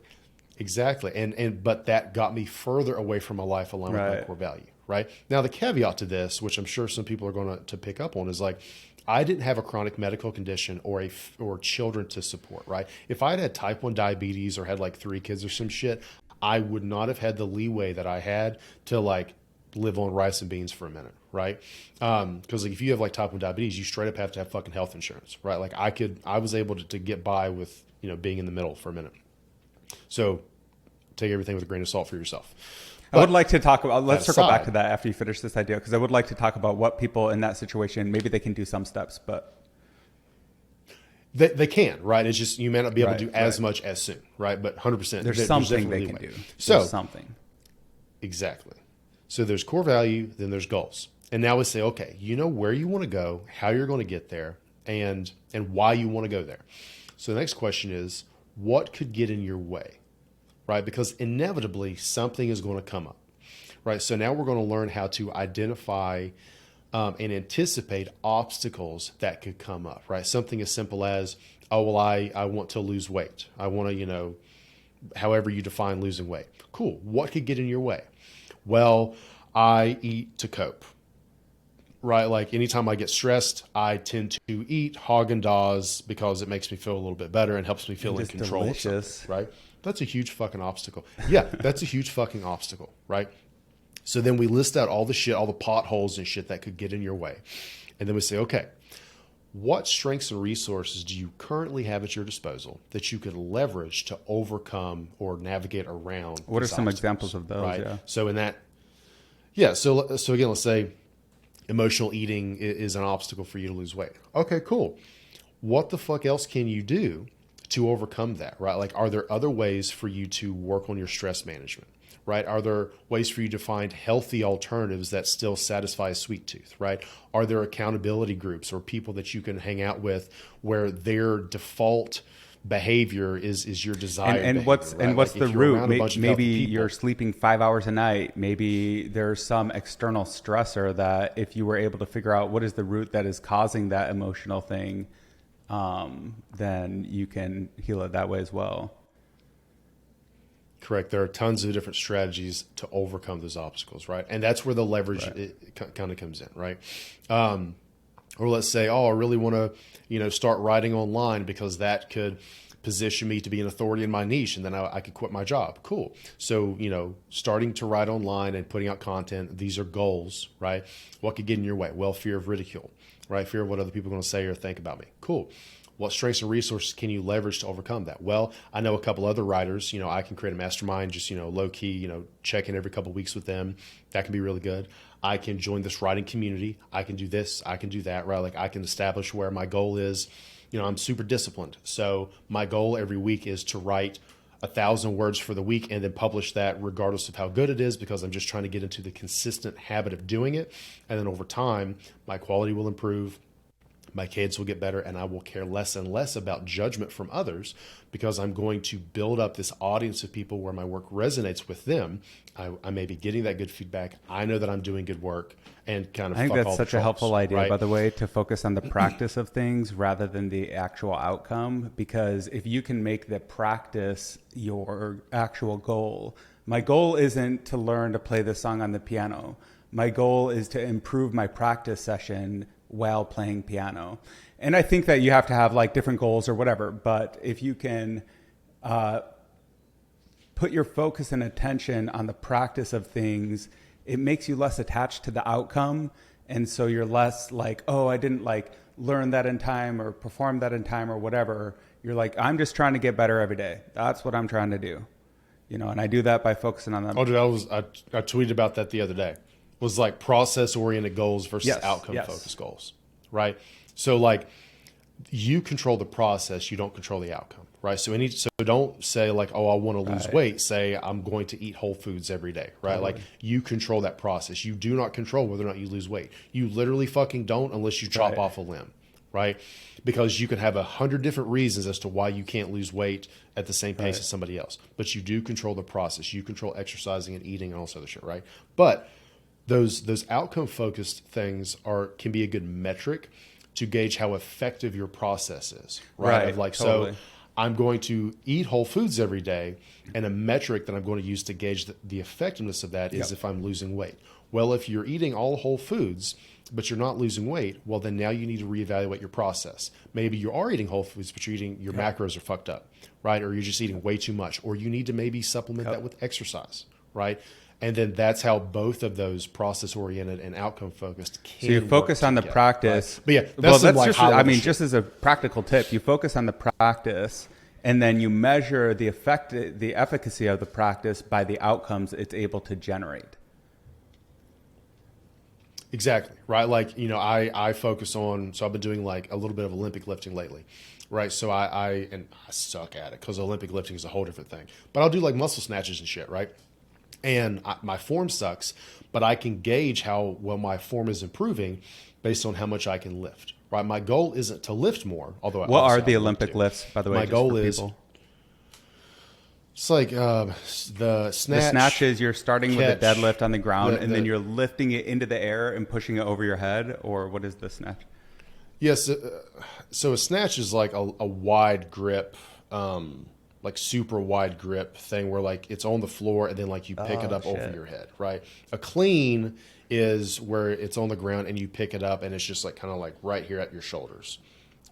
But that got me further away from a life aligned with my core value. Right now, the caveat to this, which I'm sure some people are going to pick up on, is like, I didn't have a chronic medical condition or children to support. Right. If I had type 1 diabetes or had like 3 kids or some shit, I would not have had the leeway that I had to like live on rice and beans for a minute. Right. Because like if you have like type 1 diabetes, you straight up have to have fucking health insurance. Right. Like I was able to get by with, being in the middle for a minute. So take everything with a grain of salt for yourself. I would like to talk about, let's circle back to that after you finish this idea, because I would like to talk about what people in that situation, maybe they can do some steps, but. They can, right? It's just, you may not be able to do as much as soon, right? But 100%. There's something they can do. There's something. Exactly. So there's core value, then there's goals. And now we say, okay, you know where you want to go, how you're going to get there, and why you want to go there. So the next question is, what could get in your way? Right? Because inevitably something is going to come up, right? So now we're going to learn how to identify and anticipate obstacles that could come up, right? Something as simple as, oh, well, I want to lose weight. I want to, however you define losing weight. Cool. What could get in your way? Well, I eat to cope, right? Like anytime I get stressed, I tend to eat Haagen-Dazs because it makes me feel a little bit better and helps me feel in control of something, right? That's a huge fucking obstacle. Yeah, that's a huge fucking obstacle, right? So then we list out all the shit, all the potholes and shit that could get in your way. And then we say, okay, what strengths and resources do you currently have at your disposal that you could leverage to overcome or navigate around? What are some examples of those? Right? Yeah. So in that, so again, let's say emotional eating is an obstacle for you to lose weight. Okay, cool. What the fuck else can you do to overcome that, right? Like, are there other ways for you to work on your stress management, right? Are there ways for you to find healthy alternatives that still satisfy a sweet tooth, right? Are there accountability groups or people that you can hang out with where their default behavior is your desired and behavior, what's right? and what's like the root? Maybe you're sleeping 5 hours a night. Maybe there's some external stressor that if you were able to figure out what is the root that is causing that emotional thing, then you can heal it that way as well. Correct. There are tons of different strategies to overcome those obstacles, right? And that's where the leverage kind of comes in, right? Or let's say, oh, I really want to, start writing online because that could position me to be an authority in my niche, and then I could quit my job. Cool. So, starting to write online and putting out content, these are goals, right? What could get in your way? Well, fear of ridicule, right? Fear of what other people are going to say or think about me. Cool. What strengths and resources can you leverage to overcome that? Well, I know a couple other writers, I can create a mastermind, just, low key, check in every couple of weeks with them. That can be really good. I can join this writing community. I can do this. I can do that, right? Like I can establish where my goal is. I'm super disciplined. So my goal every week is to write 1,000 words for the week and then publish that regardless of how good it is, because I'm just trying to get into the consistent habit of doing it. And then over time, my quality will improve. My kids will get better, and I will care less and less about judgment from others because I'm going to build up this audience of people where my work resonates with them. I may be getting that good feedback. I know that I'm doing good work, and kind of I think fuck that's all such the a helpful trolls, idea, right? by the way, to focus on the practice of things rather than the actual outcome. Because if you can make the practice your actual goal, my goal isn't to learn to play the song on the piano. My goal is to improve my practice session while playing piano. And I think that you have to have like different goals or whatever, but if you can put your focus and attention on the practice of things, it makes you less attached to the outcome. And so you're less like, oh, I didn't like learn that in time or perform that in time or whatever. You're like, I'm just trying to get better every day. That's what I'm trying to do. And I do that by focusing on them. Oh, dude, I tweeted about that the other day. Was like process-oriented goals versus outcome-focused goals, right? So like you control the process, you don't control the outcome, right? So don't say like, oh, I want to lose weight. Say I'm going to eat whole foods every day, right? Totally. Like you control that process. You do not control whether or not you lose weight. You literally fucking don't unless you chop off a limb, right? Because you can have 100 different reasons as to why you can't lose weight at the same pace as somebody else. But you do control the process. You control exercising and eating and all this other shit, right? But those outcome focused things can be a good metric to gauge how effective your process is, right? Of like, totally. So I'm going to eat whole foods every day, and a metric that I'm going to use to gauge the effectiveness of that is if I'm losing weight. Well, if you're eating all whole foods, but you're not losing weight, well, then now you need to reevaluate your process. Maybe you are eating whole foods, but your macros are fucked up, right? Or you're just eating way too much, or you need to maybe supplement that with exercise, right? And then that's how both of those process-oriented and outcome-focused can. So you focus on the practice. Right? But yeah, that's just as a practical tip, you focus on the practice, and then you measure the efficacy of the practice by the outcomes it's able to generate. Exactly, right? Like, I focus on, so I've been doing like a little bit of Olympic lifting lately, right? So I suck at it because Olympic lifting is a whole different thing. But I'll do like muscle snatches and shit, right? And my form sucks, but I can gauge how well my form is improving based on how much I can lift, right? My goal isn't to lift more, although what are the Olympic lifts, by the way? My goal is, it's like the snatch. The snatch is you're starting with a deadlift on the ground, and then you're lifting it into the air and pushing it over your head, or what is the snatch? Yes, so a snatch is like a wide grip, like super wide grip thing where like it's on the floor and then like you pick it up over your head, right? A clean is where it's on the ground and you pick it up and it's just like kind of like right here at your shoulders.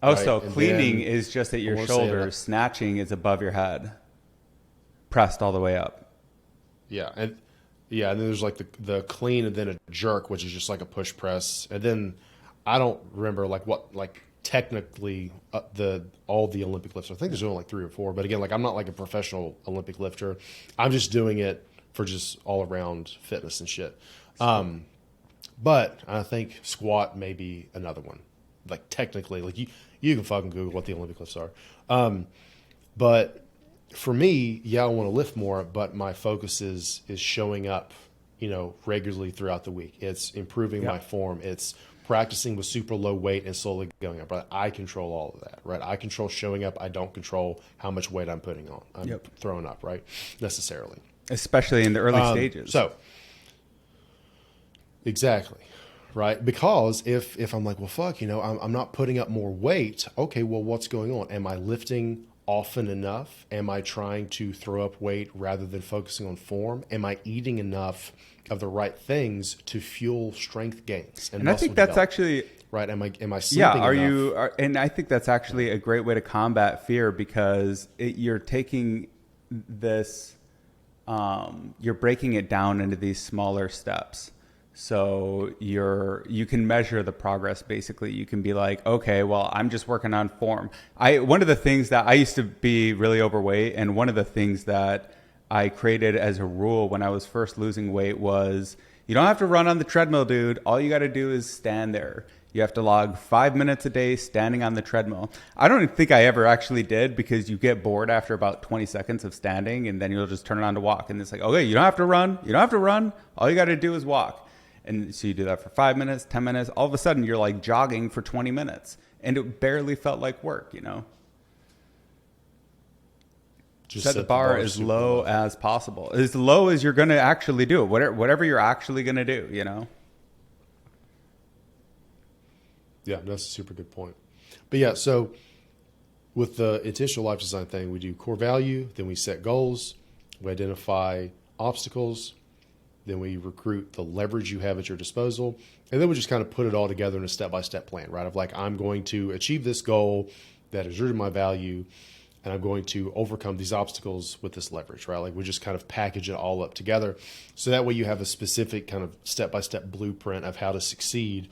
Oh, right? So and cleaning is just at your shoulders. Snatching is above your head, pressed all the way up. Yeah, and then there's like the clean and then a jerk, which is just like a push press, and then I don't remember like what like technically all the Olympic lifts. I think there's only like 3 or 4, but again, like I'm not like a professional Olympic lifter. I'm just doing it for just all around fitness and shit. But I think squat may be another one. Like technically, like you can fucking Google what the Olympic lifts are. But for me, I want to lift more, but my focus is showing up, regularly throughout the week. It's improving my form. It's practicing with super low weight and slowly going up. But I control all of that, right? I control showing up. I don't control how much weight I'm putting on. I'm throwing up, right? Necessarily. Especially in the early stages. So, exactly, right? Because if I'm like, well, fuck, I'm not putting up more weight. Okay, well, what's going on? Am I lifting often enough? Am I trying to throw up weight rather than focusing on form? Am I eating enough of the right things to fuel strength gains and I muscle think that's development? actually Right. Am I yeah. sleeping enough? And I think that's actually a great way to combat fear, because you're taking this, you're breaking it down into these smaller steps. So you can measure the progress. Basically, you can be like, okay, well, I'm just working on form. One of the things that I used to be really overweight, and one of the things that I created as a rule when I was first losing weight was, you don't have to run on the treadmill, dude. All you got to do is stand there. You have to log 5 minutes a day standing on the treadmill. I don't even think I ever actually did, because you get bored after about 20 seconds of standing, and then you'll just turn it on to walk. And it's like, okay, you don't have to run. You don't have to run. All you got to do is walk. And so you do that for 5 minutes, 10 minutes. All of a sudden, you're like jogging for 20 minutes. And it barely felt like work, Just Set the bar as low as possible. As low as you're going to actually do it. Whatever you're actually going to do, Yeah, that's a super good point. But yeah, so with the intentional life design thing, we do core value, then we set goals, we identify obstacles, then we recruit the leverage you have at your disposal, and then we just kind of put it all together in a step-by-step plan, right? Of like, I'm going to achieve this goal that is rooted in my value, and I'm going to overcome these obstacles with this leverage, right? Like, we just kind of package it all up together. So that way you have a specific kind of step-by-step blueprint of how to succeed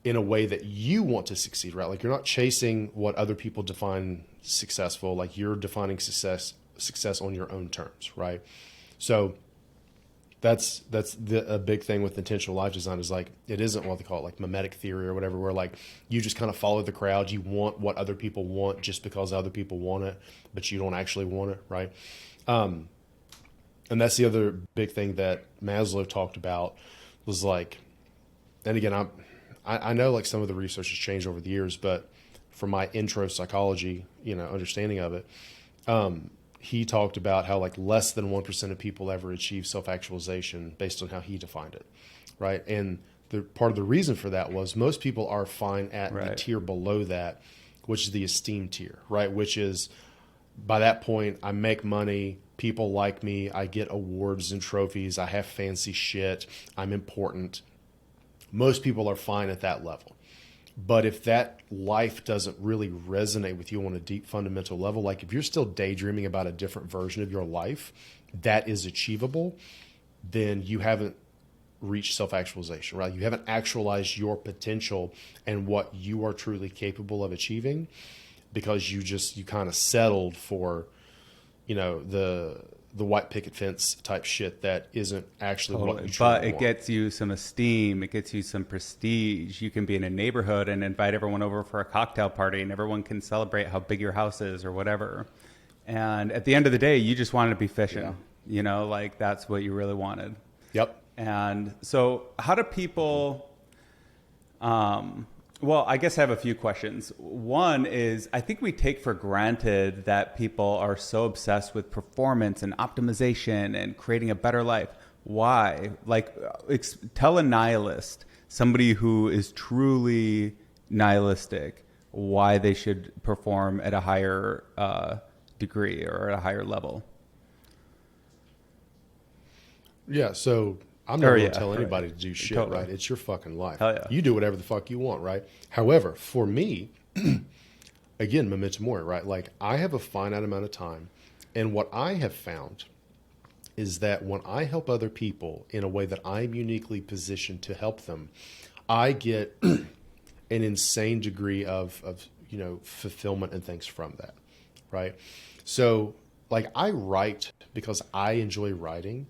in a way that you want to succeed, right? Like, you're not chasing what other people define successful. Like, you're defining success on your own terms, right? So that's a big thing with intentional life design, is like, it isn't what they call it, like mimetic theory or whatever, where like you just kind of follow the crowd. You want what other people want just because other people want it, but you don't actually want it, right? And that's the other big thing that Maslow talked about, was like, and again, I know like some of the research has changed over the years, but from my intro psychology, understanding of it, he talked about how like less than 1% of people ever achieve self-actualization based on how he defined it, right? And the part of the reason for that was most people are fine at the tier below that, which is the esteem tier, right? Which is, by that point, I make money, people like me, I get awards and trophies, I have fancy shit, I'm important. Most people are fine at that level. But if that life doesn't really resonate with you on a deep fundamental level, like if you're still daydreaming about a different version of your life that is achievable, then you haven't reached self-actualization, right? You haven't actualized your potential and what you are truly capable of achieving, because you kind of settled for, the white picket fence type shit that isn't actually what you truly want. But it gets you some esteem. It gets you some prestige. You can be in a neighborhood and invite everyone over for a cocktail party, and everyone can celebrate how big your house is or whatever. And at the end of the day, you just wanted to be fishing. Like that's what you really wanted. Yep. And so how do people... Well, I guess I have a few questions. One is, I think we take for granted that people are so obsessed with performance and optimization and creating a better life. Why? Like, tell a nihilist, somebody who is truly nihilistic, why they should perform at a higher degree or at a higher level. Yeah, so I'm not going to tell anybody to do shit, totally. Right? It's your fucking life. Hell yeah. You do whatever the fuck you want, right? However, for me, again, memento mori, right? Like, I have a finite amount of time, and what I have found is that when I help other people in a way that I'm uniquely positioned to help them, I get an insane degree of fulfillment and things from that, right? So, like, I write because I enjoy writing,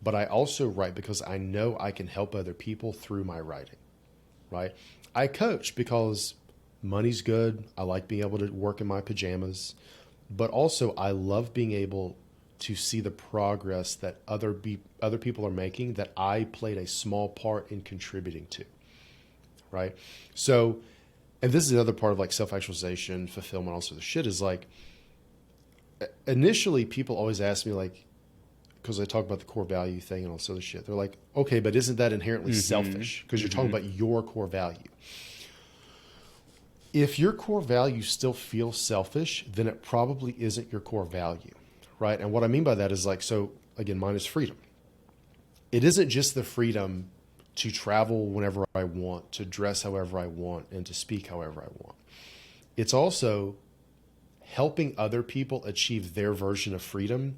but I also write because I know I can help other people through my writing, right? I coach because money's good. I like being able to work in my pajamas, but also I love being able to see the progress that other people are making that I played a small part in contributing to, right? So, and this is the other part of like self-actualization, fulfillment, also the shit is like, initially people always ask me like, because I talk about the core value thing and all this other shit. They're like, okay, but isn't that inherently selfish? Because you're talking about your core value. If your core value still feels selfish, then it probably isn't your core value, right? And what I mean by that is like, so again, mine is freedom. It isn't just the freedom to travel whenever I want, to dress however I want, and to speak however I want. It's also helping other people achieve their version of freedom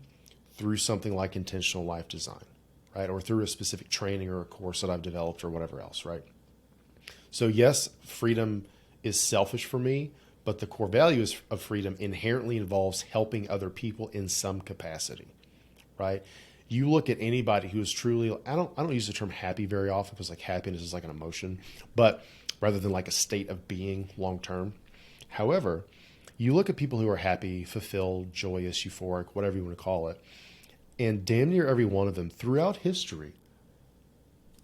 through something like intentional life design, right? Or through a specific training or a course that I've developed or whatever else, right? So yes, freedom is selfish for me, but the core value of freedom inherently involves helping other people in some capacity, right? You look at anybody who is truly, I don't use the term happy very often because like happiness is like an emotion, but rather than like a state of being long term. However, you look at people who are happy, fulfilled, joyous, euphoric, whatever you want to call it, and damn near every one of them throughout history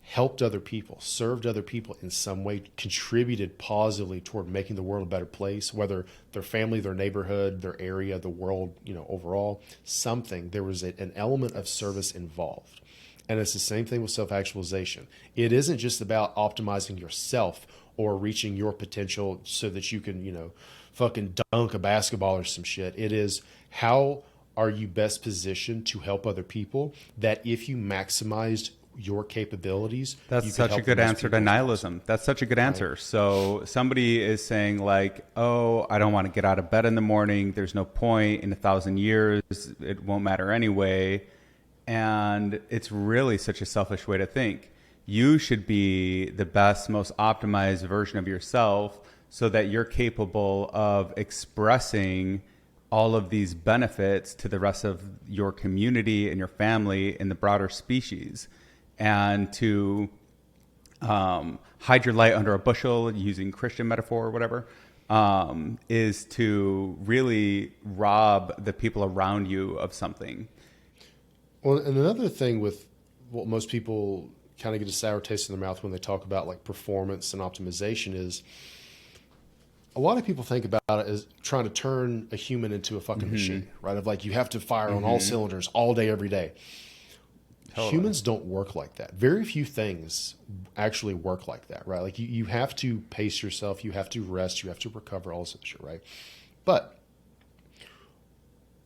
helped other people, served other people in some way, contributed positively toward making the world a better place, whether their family, their neighborhood, their area, the world, overall, something. There was an element of service involved. And it's the same thing with self-actualization. It isn't just about optimizing yourself or reaching your potential so that you can, fucking dunk a basketball or some shit. It is how are you best positioned to help other people that if you maximized your capabilities. That's such a good answer to nihilism. That's such a good answer. Right. So somebody is saying like, oh, I don't want to get out of bed in the morning. There's no point in 1,000 years. It won't matter anyway. And it's really such a selfish way to think. You should be the best, most optimized version of yourself so that you're capable of expressing all of these benefits to the rest of your community and your family and the broader species. And to hide your light under a bushel, using Christian metaphor or whatever, is to really rob the people around you of something. Well, and another thing with what most people kind of get a sour taste in their mouth when they talk about like performance and optimization is a lot of people think about it as trying to turn a human into a fucking machine, right? Of like you have to fire on all cylinders all day, every day. Totally. Humans don't work like that. Very few things actually work like that, right? Like you have to pace yourself, you have to rest, you have to recover, all this shit, right? But,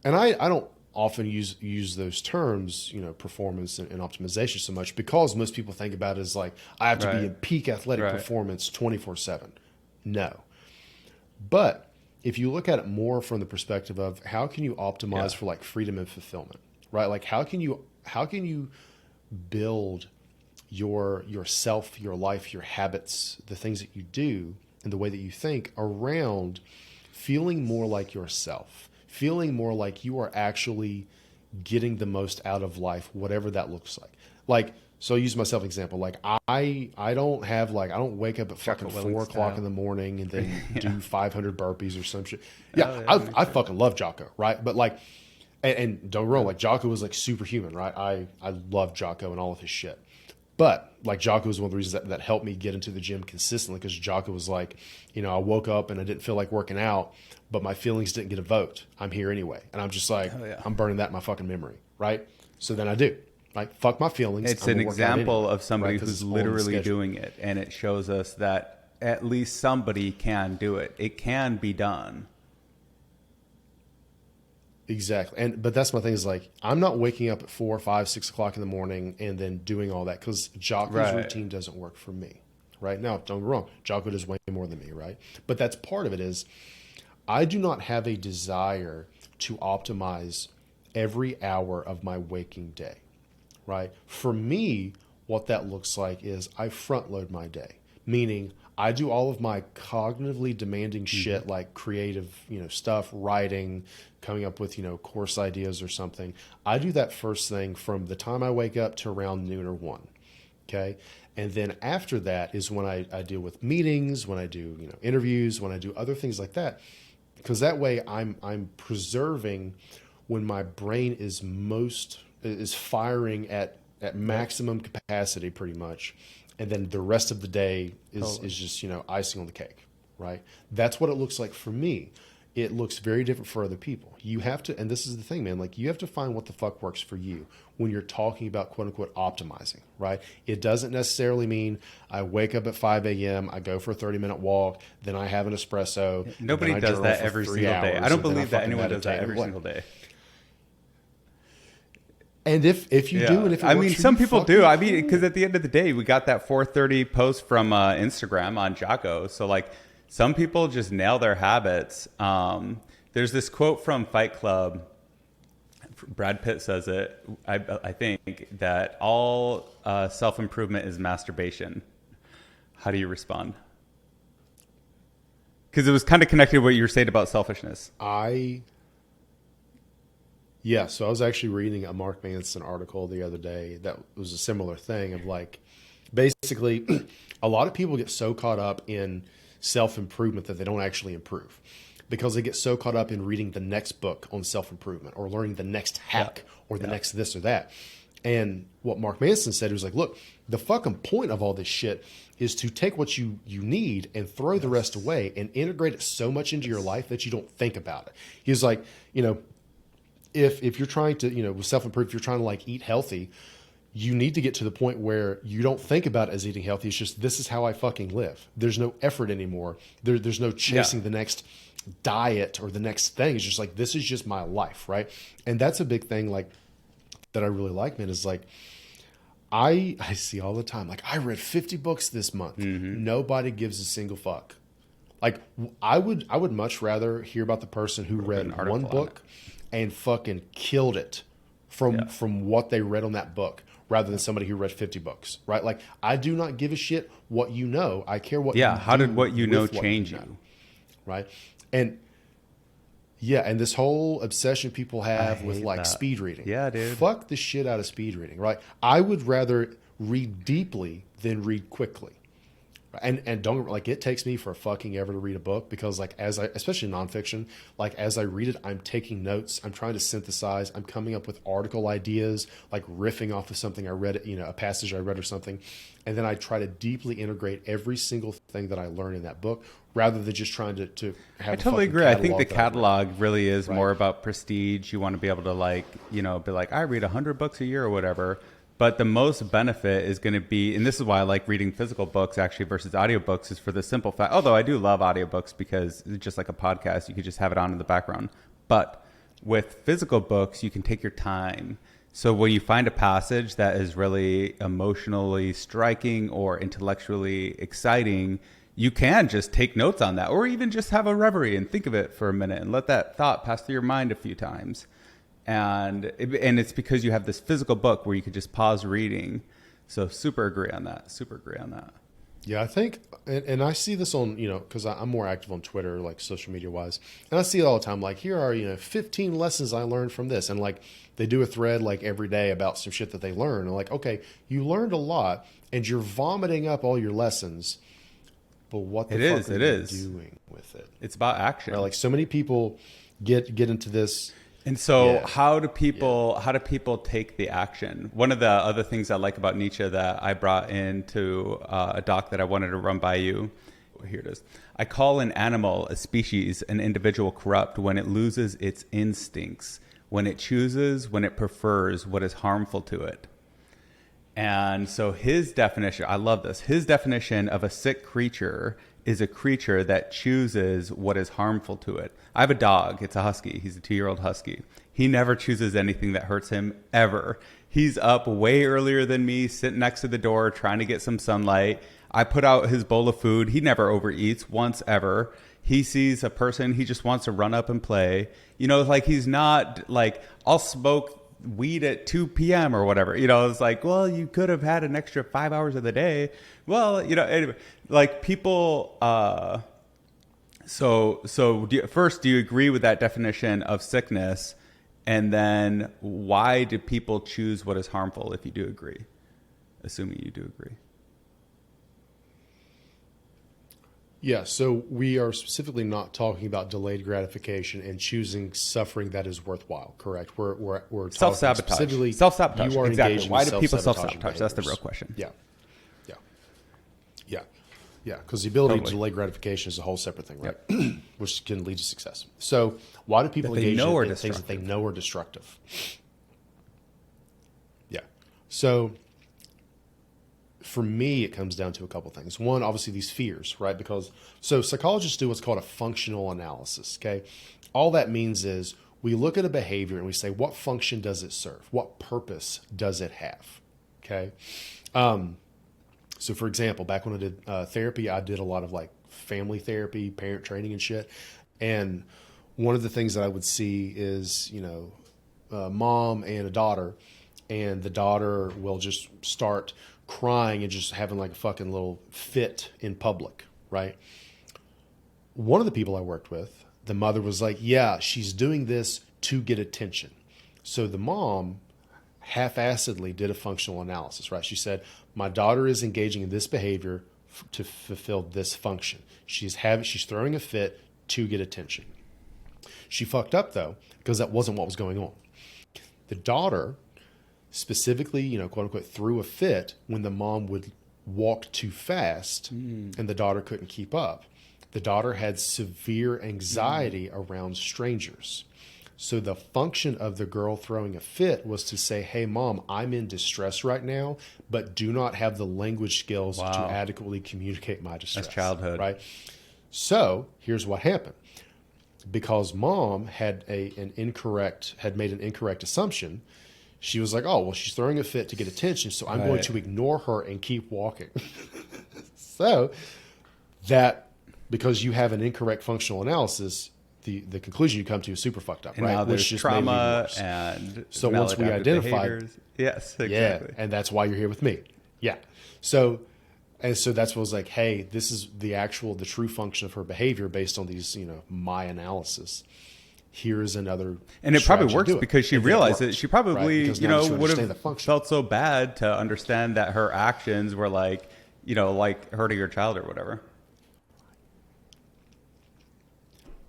and I don't often use those terms, performance and optimization so much because most people think about it as like, I have to be in peak athletic performance 24/7. No. But if you look at it more from the perspective of how can you optimize for like freedom and fulfillment, right? Like how can you build yourself, your life, your habits, the things that you do and the way that you think around feeling more like yourself, feeling more like you are actually getting the most out of life, whatever that looks like. Like, so I use myself example. Like I don't wake up at fucking 4 o'clock in the morning and then do 500 burpees or some shit. Yeah, I fucking love Jocko, right? But like, and don't get me wrong, like Jocko was like superhuman, right? I love Jocko and all of his shit. But like Jocko was one of the reasons that helped me get into the gym consistently because Jocko was like, I woke up and I didn't feel like working out, but my feelings didn't get a vote. I'm here anyway. And I'm just like, I'm burning that in my fucking memory, right? So then I do. Like, fuck my feelings. It's an example of somebody who's literally doing it. And it shows us that at least somebody can do it. It can be done. Exactly. But that's my thing is like, I'm not waking up at 4, 5, 6 o'clock in the morning and then doing all that because Jocko's routine doesn't work for me. Right? Now, don't get me wrong. Jocko does way more than me, right? But that's part of it is I do not have a desire to optimize every hour of my waking day. Right? For me, what that looks like is I front load my day, meaning I do all of my cognitively demanding shit like creative, stuff, writing, coming up with, course ideas or something. I do that first thing from the time I wake up to around noon or 1. Okay. And then after that is when I deal with meetings, when I do, interviews, when I do other things like that, because that way I'm preserving when my brain is firing at maximum capacity pretty much. And then the rest of the day is just, icing on the cake, right? That's what it looks like for me. it looks very different for other people. You have to, and this is the thing, man, like you have to find what the fuck works for you when you're talking about quote unquote optimizing, right? It doesn't necessarily mean I wake up at 5 a.m., I go for a 30-minute walk, then I have an espresso. Nobody does that every single day. I don't believe that anyone does that every single day. And if you do, and if it I works mean, for some you, people fuck do. it. I mean, because at the end of the day, we got that 4:30 post from Instagram on Jocko. So like, some people just nail their habits. There's this quote from Fight Club. Brad Pitt says it. I think that all self-improvement is masturbation. How do you respond? Because it was kind of connected to what you were saying about selfishness. Yeah, so I was actually reading a Mark Manson article the other day that was a similar thing of like, basically, a lot of people get so caught up in self-improvement that they don't actually improve because they get so caught up in reading the next book on self-improvement or learning the next hack or the next this or that. And what Mark Manson said was like, look, the fucking point of all this shit is to take what you need and throw the rest away and integrate it so much into your life that you don't think about it. He was like, if you're trying to, with self-improve, if you're trying to like eat healthy, you need to get to the point where you don't think about it as eating healthy. It's just, this is how I fucking live. There's no effort anymore. There's no chasing the next diet or the next thing. It's just like, this is just my life. Right. And that's a big thing like that I really like, man, is like, I see all the time, like I read 50 books this month. Mm-hmm. Nobody gives a single fuck. Like I would much rather hear about the person who read one book and fucking killed it from what they read on that book rather than somebody who read 50 books, right? Like, I do not give a shit what you know. I care what you do. Yeah, how did what you know change you? Right? And, and this whole obsession people have with, like, speed reading. Yeah, dude. Fuck the shit out of speed reading, right? I would rather read deeply than read quickly. And don't, like, it takes me for fucking ever to read a book because, like, especially nonfiction, like, as I read it, I'm taking notes. I'm trying to synthesize. I'm coming up with article ideas, like riffing off of something I read, a passage I read or something. And then I try to deeply integrate every single thing that I learn in that book rather than just trying to have I totally agree. I think the catalog really is more about prestige. You want to be able to, like, be like, I read 100 books a year or whatever. But the most benefit is going to be, and this is why I like reading physical books actually versus audiobooks, is for the simple fact, although I do love audiobooks because it's just like a podcast, you could just have it on in the background. But with physical books, you can take your time. So when you find a passage that is really emotionally striking or intellectually exciting, you can just take notes on that, or even just have a reverie and think of it for a minute and let that thought pass through your mind a few times. And it's because you have this physical book where you could just pause reading. So super agree on that. Yeah, I think, and I see this on, because I'm more active on Twitter, like social media wise. And I see it all the time. Like, here are, 15 lessons I learned from this. And like, they do a thread like every day about some shit that they learn. And like, okay, you learned a lot and you're vomiting up all your lessons. But what the fuck are you doing with it? It's about action. Right? Like, so many people get into this. And so how do people take the action? One of the other things I like about Nietzsche that I brought into a doc that I wanted to run by you, here it is. I call an animal, a species, an individual corrupt when it loses its instincts, when it chooses, when it prefers what is harmful to it. And so his definition, I love this, his definition of a sick creature is a creature that chooses what is harmful to it. I have a dog. It's a husky. He's a 2-year-old husky. He never chooses anything that hurts him, ever. He's up way earlier than me, sitting next to the door, trying to get some sunlight. I put out his bowl of food. He never overeats once, ever. He sees a person, he just wants to run up and play. Like, he's not like, I'll smoke weed at 2 p.m. or whatever. It's like, well, you could have had an extra 5 hours of the day. Well, anyway, like, people, so do you agree with that definition of sickness? And then why do people choose what is harmful if you do agree? Assuming you do agree. Yeah, so we are specifically not talking about delayed gratification and choosing suffering that is worthwhile, correct? We're talking self-sabotage. Specifically, self-sabotage. You are exactly. engaged Why in do people self-sabotaging self-sabotage? That's the real question. Yeah. Yeah, because the ability Totally. to delay gratification is a whole separate thing, right? Which can lead to success. So why do people That they engage know are in things that they destructive. know are destructive? Yeah. So for me, it comes down to a couple things. One, obviously these fears, right? Because so psychologists do what's called a functional analysis. Okay. All that means is we look at a behavior and we say, what function does it serve? What purpose does it have? Okay. So for example, back when I did therapy, I did a lot of like family therapy, parent training and shit. And one of the things that I would see is, a mom and a daughter, and the daughter will just start crying and just having like a fucking little fit in public, right? One of the people I worked with, the mother was like, yeah, she's doing this to get attention. So the mom half-assedly did a functional analysis, right? She said, my daughter is engaging in this behavior to fulfill this function. She's throwing a fit to get attention. She fucked up though, because that wasn't what was going on. The daughter specifically, quote unquote, threw a fit when the mom would walk too fast and the daughter couldn't keep up. The daughter had severe anxiety around strangers. So the function of the girl throwing a fit was to say, hey, mom, I'm in distress right now, but do not have the language skills to adequately communicate my distress. That's childhood. Right? So here's what happened. Because mom had made an incorrect assumption, she was like, oh, well, she's throwing a fit to get attention, so I'm going to ignore her and keep walking. So that, because you have an incorrect functional analysis, the conclusion you come to is super fucked up, And right? now there's just trauma and so once we maladaptive identified, behaviors. Yes, exactly. yeah, and that's why you're here with me. Yeah. So that's what was like, hey, this is the true function of her behavior based on these, my analysis. Here's another, and it probably strategy to works do it. because she And then it realized it. worked, She probably, right? Because now you would understand the have function. felt so bad to understand that her actions were like, like hurting her child or whatever.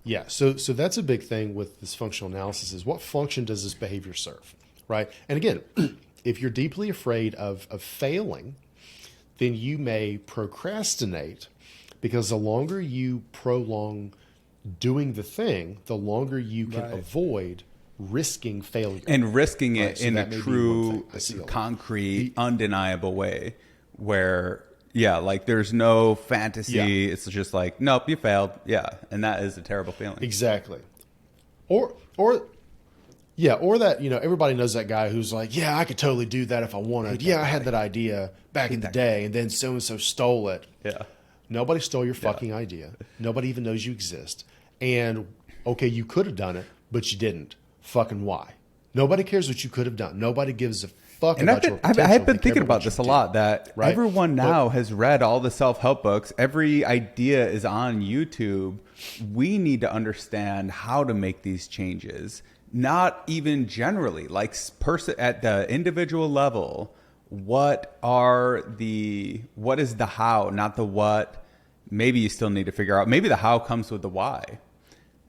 Yeah, so that's a big thing with this functional analysis is what function does this behavior serve, right? And again, if you're deeply afraid of failing, then you may procrastinate because the longer you prolong doing the thing, the longer you can avoid risking failure. And risking it So in that a may be true, one thing I see a lot. concrete, undeniable way where, like there's no fantasy. Yeah. It's just like, nope, you failed. Yeah. And that is a terrible feeling. Exactly. Or that, everybody knows that guy who's like, yeah, I could totally do that if I wanted. Yeah, I had that idea back in the day and then so-and-so stole it. Yeah. Nobody stole your fucking idea. Nobody even knows you exist. And okay, you could have done it, but you didn't. Fucking why? Nobody cares what you could have done. Nobody gives a fuck And about your potential. I've been They care thinking about about this a what you lot, do, that right? everyone now has read all the self-help books. Every idea is on YouTube. We need to understand how to make these changes, not even generally, like at the individual level. What is the how, not the what? Maybe you still need to figure out. Maybe the how comes with the why.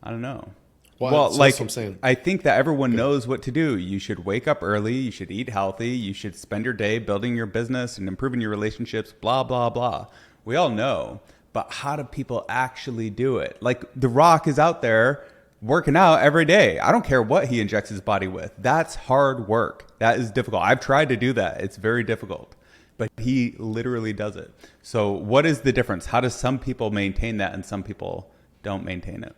I don't know. Well, so that's what I'm saying. I think that everyone knows what to do. You should wake up early. You should eat healthy. You should spend your day building your business and improving your relationships, blah, blah, blah. We all know. But how do people actually do it? Like The Rock is out there working out every day. I don't care what he injects his body with. That's hard work. That is difficult. I've tried to do that. It's very difficult. But he literally does it. So what is the difference? How does some people maintain that and some people don't maintain it?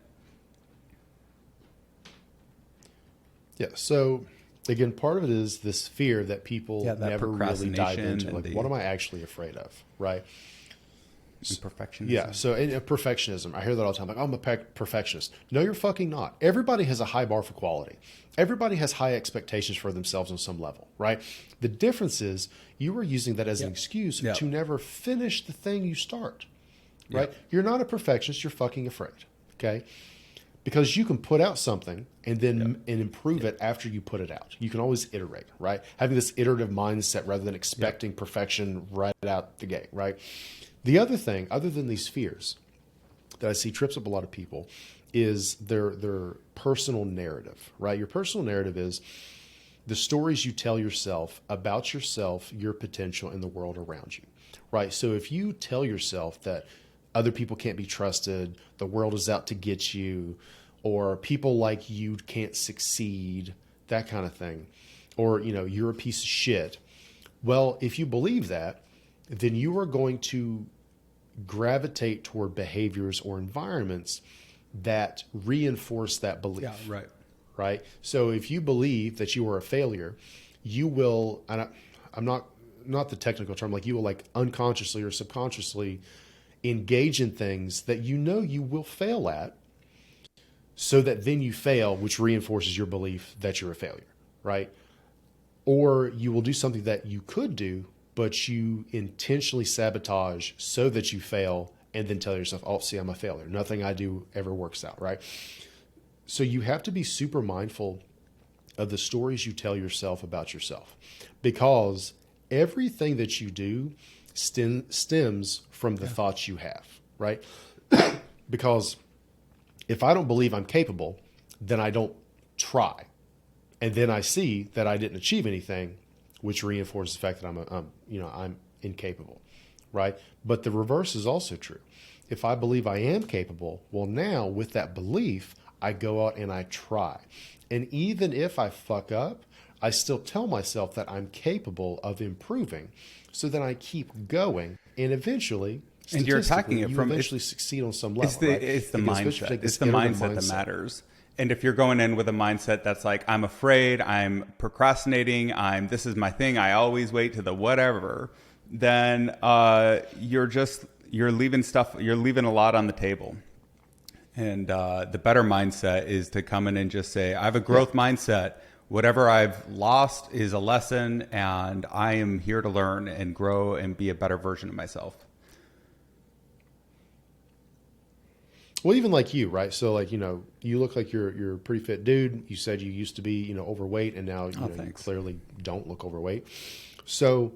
Yeah. So again, part of it is this fear that people that never really dive procrastination into. and Like, what am I actually afraid of? Right. And perfectionism. Yeah. So and perfectionism. I hear that all the time. Like, I'm a perfectionist. No, you're fucking not. Everybody has a high bar for quality. Everybody has high expectations for themselves on some level, right? The difference is you are using that as an excuse to never finish the thing you start, right? You're not a perfectionist. You're fucking afraid, okay? Because you can put out something and then and improve it after you put it out. You can always iterate, right? Having this iterative mindset rather than expecting perfection right out the gate, right? The other thing, other than these fears that I see trips up a lot of people, is their personal narrative, right? Your personal narrative is, the stories you tell yourself about yourself, your potential, and the world around you, right? So if you tell yourself that other people can't be trusted, the world is out to get you, or people like you can't succeed, that kind of thing, or, you're a piece of shit. Well, if you believe that, then you are going to gravitate toward behaviors or environments that reinforce that belief. Yeah, right. Right? So if you believe that you are a failure, you will, and I'm not the technical term, like you will like unconsciously or subconsciously engage in things that you will fail at, so that then you fail, which reinforces your belief that you're a failure, right? Or you will do something that you could do, but you intentionally sabotage so that you fail and then tell yourself, oh, see, I'm a failure. Nothing I do ever works out, right? So you have to be super mindful of the stories you tell yourself about yourself, because everything that you do stems from the thoughts you have, right? Because if I don't believe I'm capable, then I don't try. And then I see that I didn't achieve anything, which reinforces the fact that I'm incapable, right? But the reverse is also true. If I believe I am capable, well, now with that belief, I go out and I try. And even if I fuck up, I still tell myself that I'm capable of improving. So then I keep going, and eventually, and you're attacking it from eventually succeed on some level. It's the mindset. It's the mindset that matters. And if you're going in with a mindset that's like, I'm afraid, I'm procrastinating, this is my thing, I always wait to the whatever, then you're leaving a lot on the table. And the better mindset is to come in and just say, I have a growth mindset. Whatever I've lost is a lesson, and I am here to learn and grow and be a better version of myself. Well, even like you, right? So like, you look like you're a pretty fit dude. You said you used to be, overweight, and now you clearly don't look overweight. So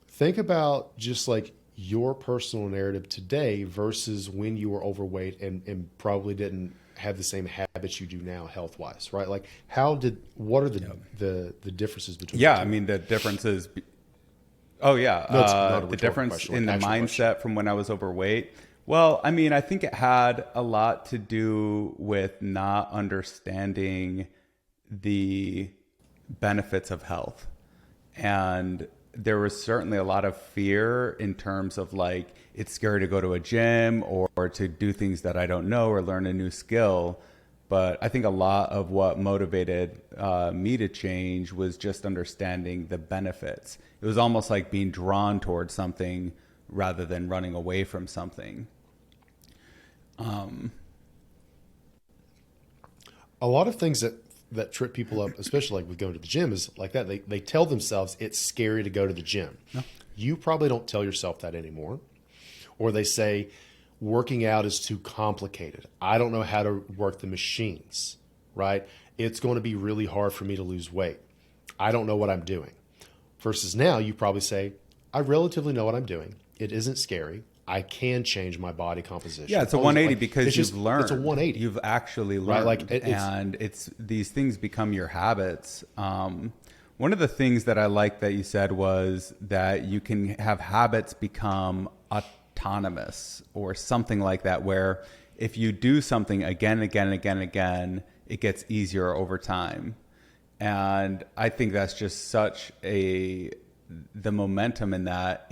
think about just like your personal narrative today versus when you were overweight and probably didn't have the same habits you do now health-wise, right? Like what are the differences between the two? The differences. The difference question, in the mindset from when I was overweight. Well, I think it had a lot to do with not understanding the benefits of health. And there was certainly a lot of fear in terms of like, it's scary to go to a gym or to do things that I don't know or learn a new skill. But I think a lot of what motivated me to change was just understanding the benefits. It was almost like being drawn towards something rather than running away from something. A lot of things that trip people up, especially like with going to the gym, is like that. They tell themselves it's scary to go to the gym. No. You probably don't tell yourself that anymore. Or they say working out is too complicated. I don't know how to work the machines, right? It's going to be really hard for me to lose weight. I don't know what I'm doing. Versus now you probably say, I relatively know what I'm doing. It isn't scary. I can change my body composition. Yeah, it's a 180 because you've learned. It's a 180. You've actually learned. Right? Like and these things become your habits. One of the things that I like that you said was that you can have habits become autonomous or something like that, where if you do something again, it gets easier over time. And I think that's just the momentum in that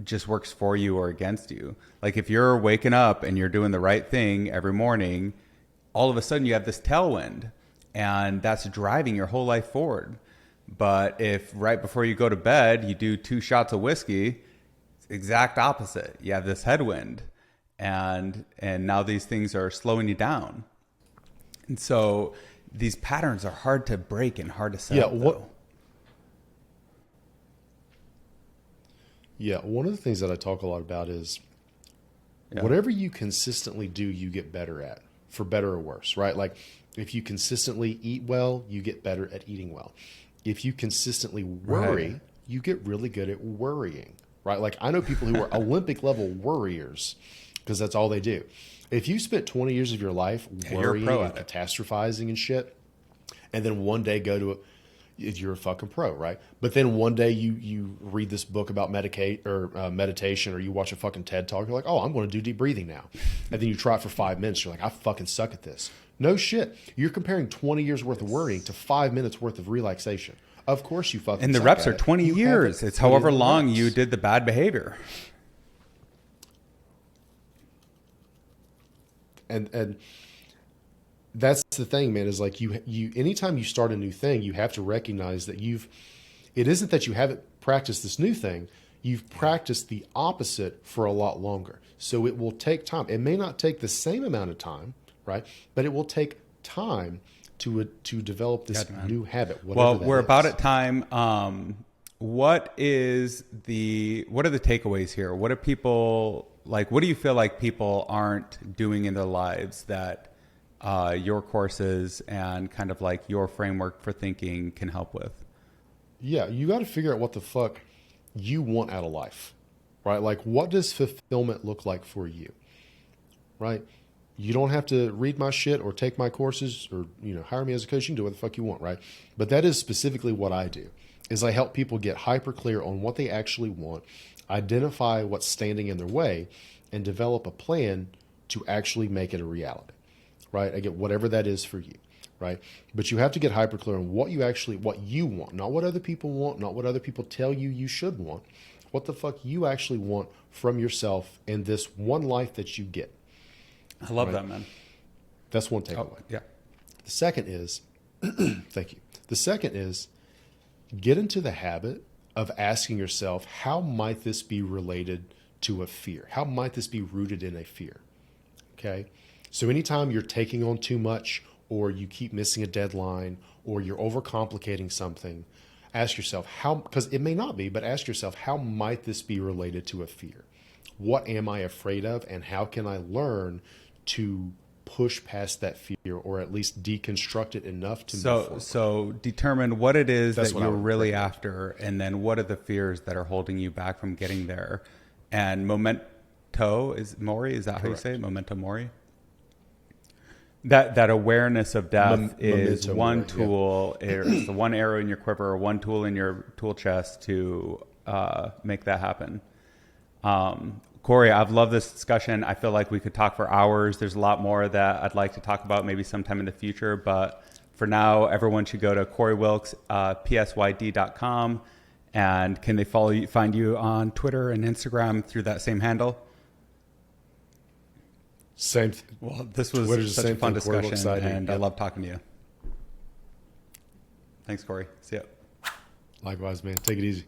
just works for you or against you. Like if you're waking up and you're doing the right thing every morning, all of a sudden you have this tailwind, and that's driving your whole life forward. But if right before you go to bed, you do 2 shots of whiskey, it's the exact opposite. You have this headwind, and now these things are slowing you down. And so these patterns are hard to break and hard to set up, though. Yeah, one of the things that I talk a lot about is whatever you consistently do, you get better at, for better or worse, right? Like if you consistently eat well, you get better at eating well. If you consistently worry, you get really good at worrying, right? Like I know people who are Olympic level worriers because that's all they do. If you spent 20 years of your life worrying and catastrophizing and shit, and then one day go to a, you're a fucking pro, right? But then one day you read this book about meditation, or you watch a fucking TED talk. You're like, oh, I'm going to do deep breathing now. And then you try it for 5 minutes. You're like, I fucking suck at this. No shit. You're comparing 20 years worth of worrying to 5 minutes worth of relaxation. Of course you fucking And the suck reps at are it. 20 You years. haven't It's put in however the long reps. you did the bad behavior. And that's the thing, man, is like you anytime you start a new thing, you have to recognize that it isn't that you haven't practiced this new thing, you've practiced the opposite for a lot longer. So it will take time. It may not take the same amount of time, right? But it will take time to develop this new habit. Well, we're about at time. What are the takeaways here? What are people like? What do you feel like people aren't doing in their lives that your courses and kind of like your framework for thinking can help with? Yeah, you got to figure out what the fuck you want out of life, right? Like, what does fulfillment look like for you, right? You don't have to read my shit or take my courses or, hire me as a coach. You can do what the fuck you want, right? But that is specifically what I do, is I help people get hyper clear on what they actually want, identify what's standing in their way, and develop a plan to actually make it a reality, right? I get whatever that is for you, right? But you have to get hyper clear on what you want, not what other people want, not what other people tell you should want, what the fuck you actually want from yourself in this one life that you get. I love that, man. That's one takeaway. Oh, yeah. The second is, thank you. The second is get into the habit of asking yourself, how might this be related to a fear? How might this be rooted in a fear? Okay. So anytime you're taking on too much, or you keep missing a deadline, or you're overcomplicating something, ask yourself because it may not be, but ask yourself, how might this be related to a fear? What am I afraid of? And how can I learn to push past that fear, or at least deconstruct it enough to move forward? So determine what it is That's that what I you're would really recommend. after, and then what are the fears that are holding you back from getting there. And memento is mori, is that how you say it? Memento mori? That awareness of death is memento one mori, tool. It's the one arrow in your quiver, or one tool in your tool chest to make that happen. Corey, I've loved this discussion. I feel like we could talk for hours. There's a lot more that I'd like to talk about maybe sometime in the future. But for now, everyone should go to Corey Wilks, psyd.com. And can they find you on Twitter and Instagram through that same handle? Same. Well, this was Twitter's the such a same fun thing, Corey Wilks discussion, ID. and I Yep. love talking to you. Thanks, Corey. See ya. Likewise, man. Take it easy.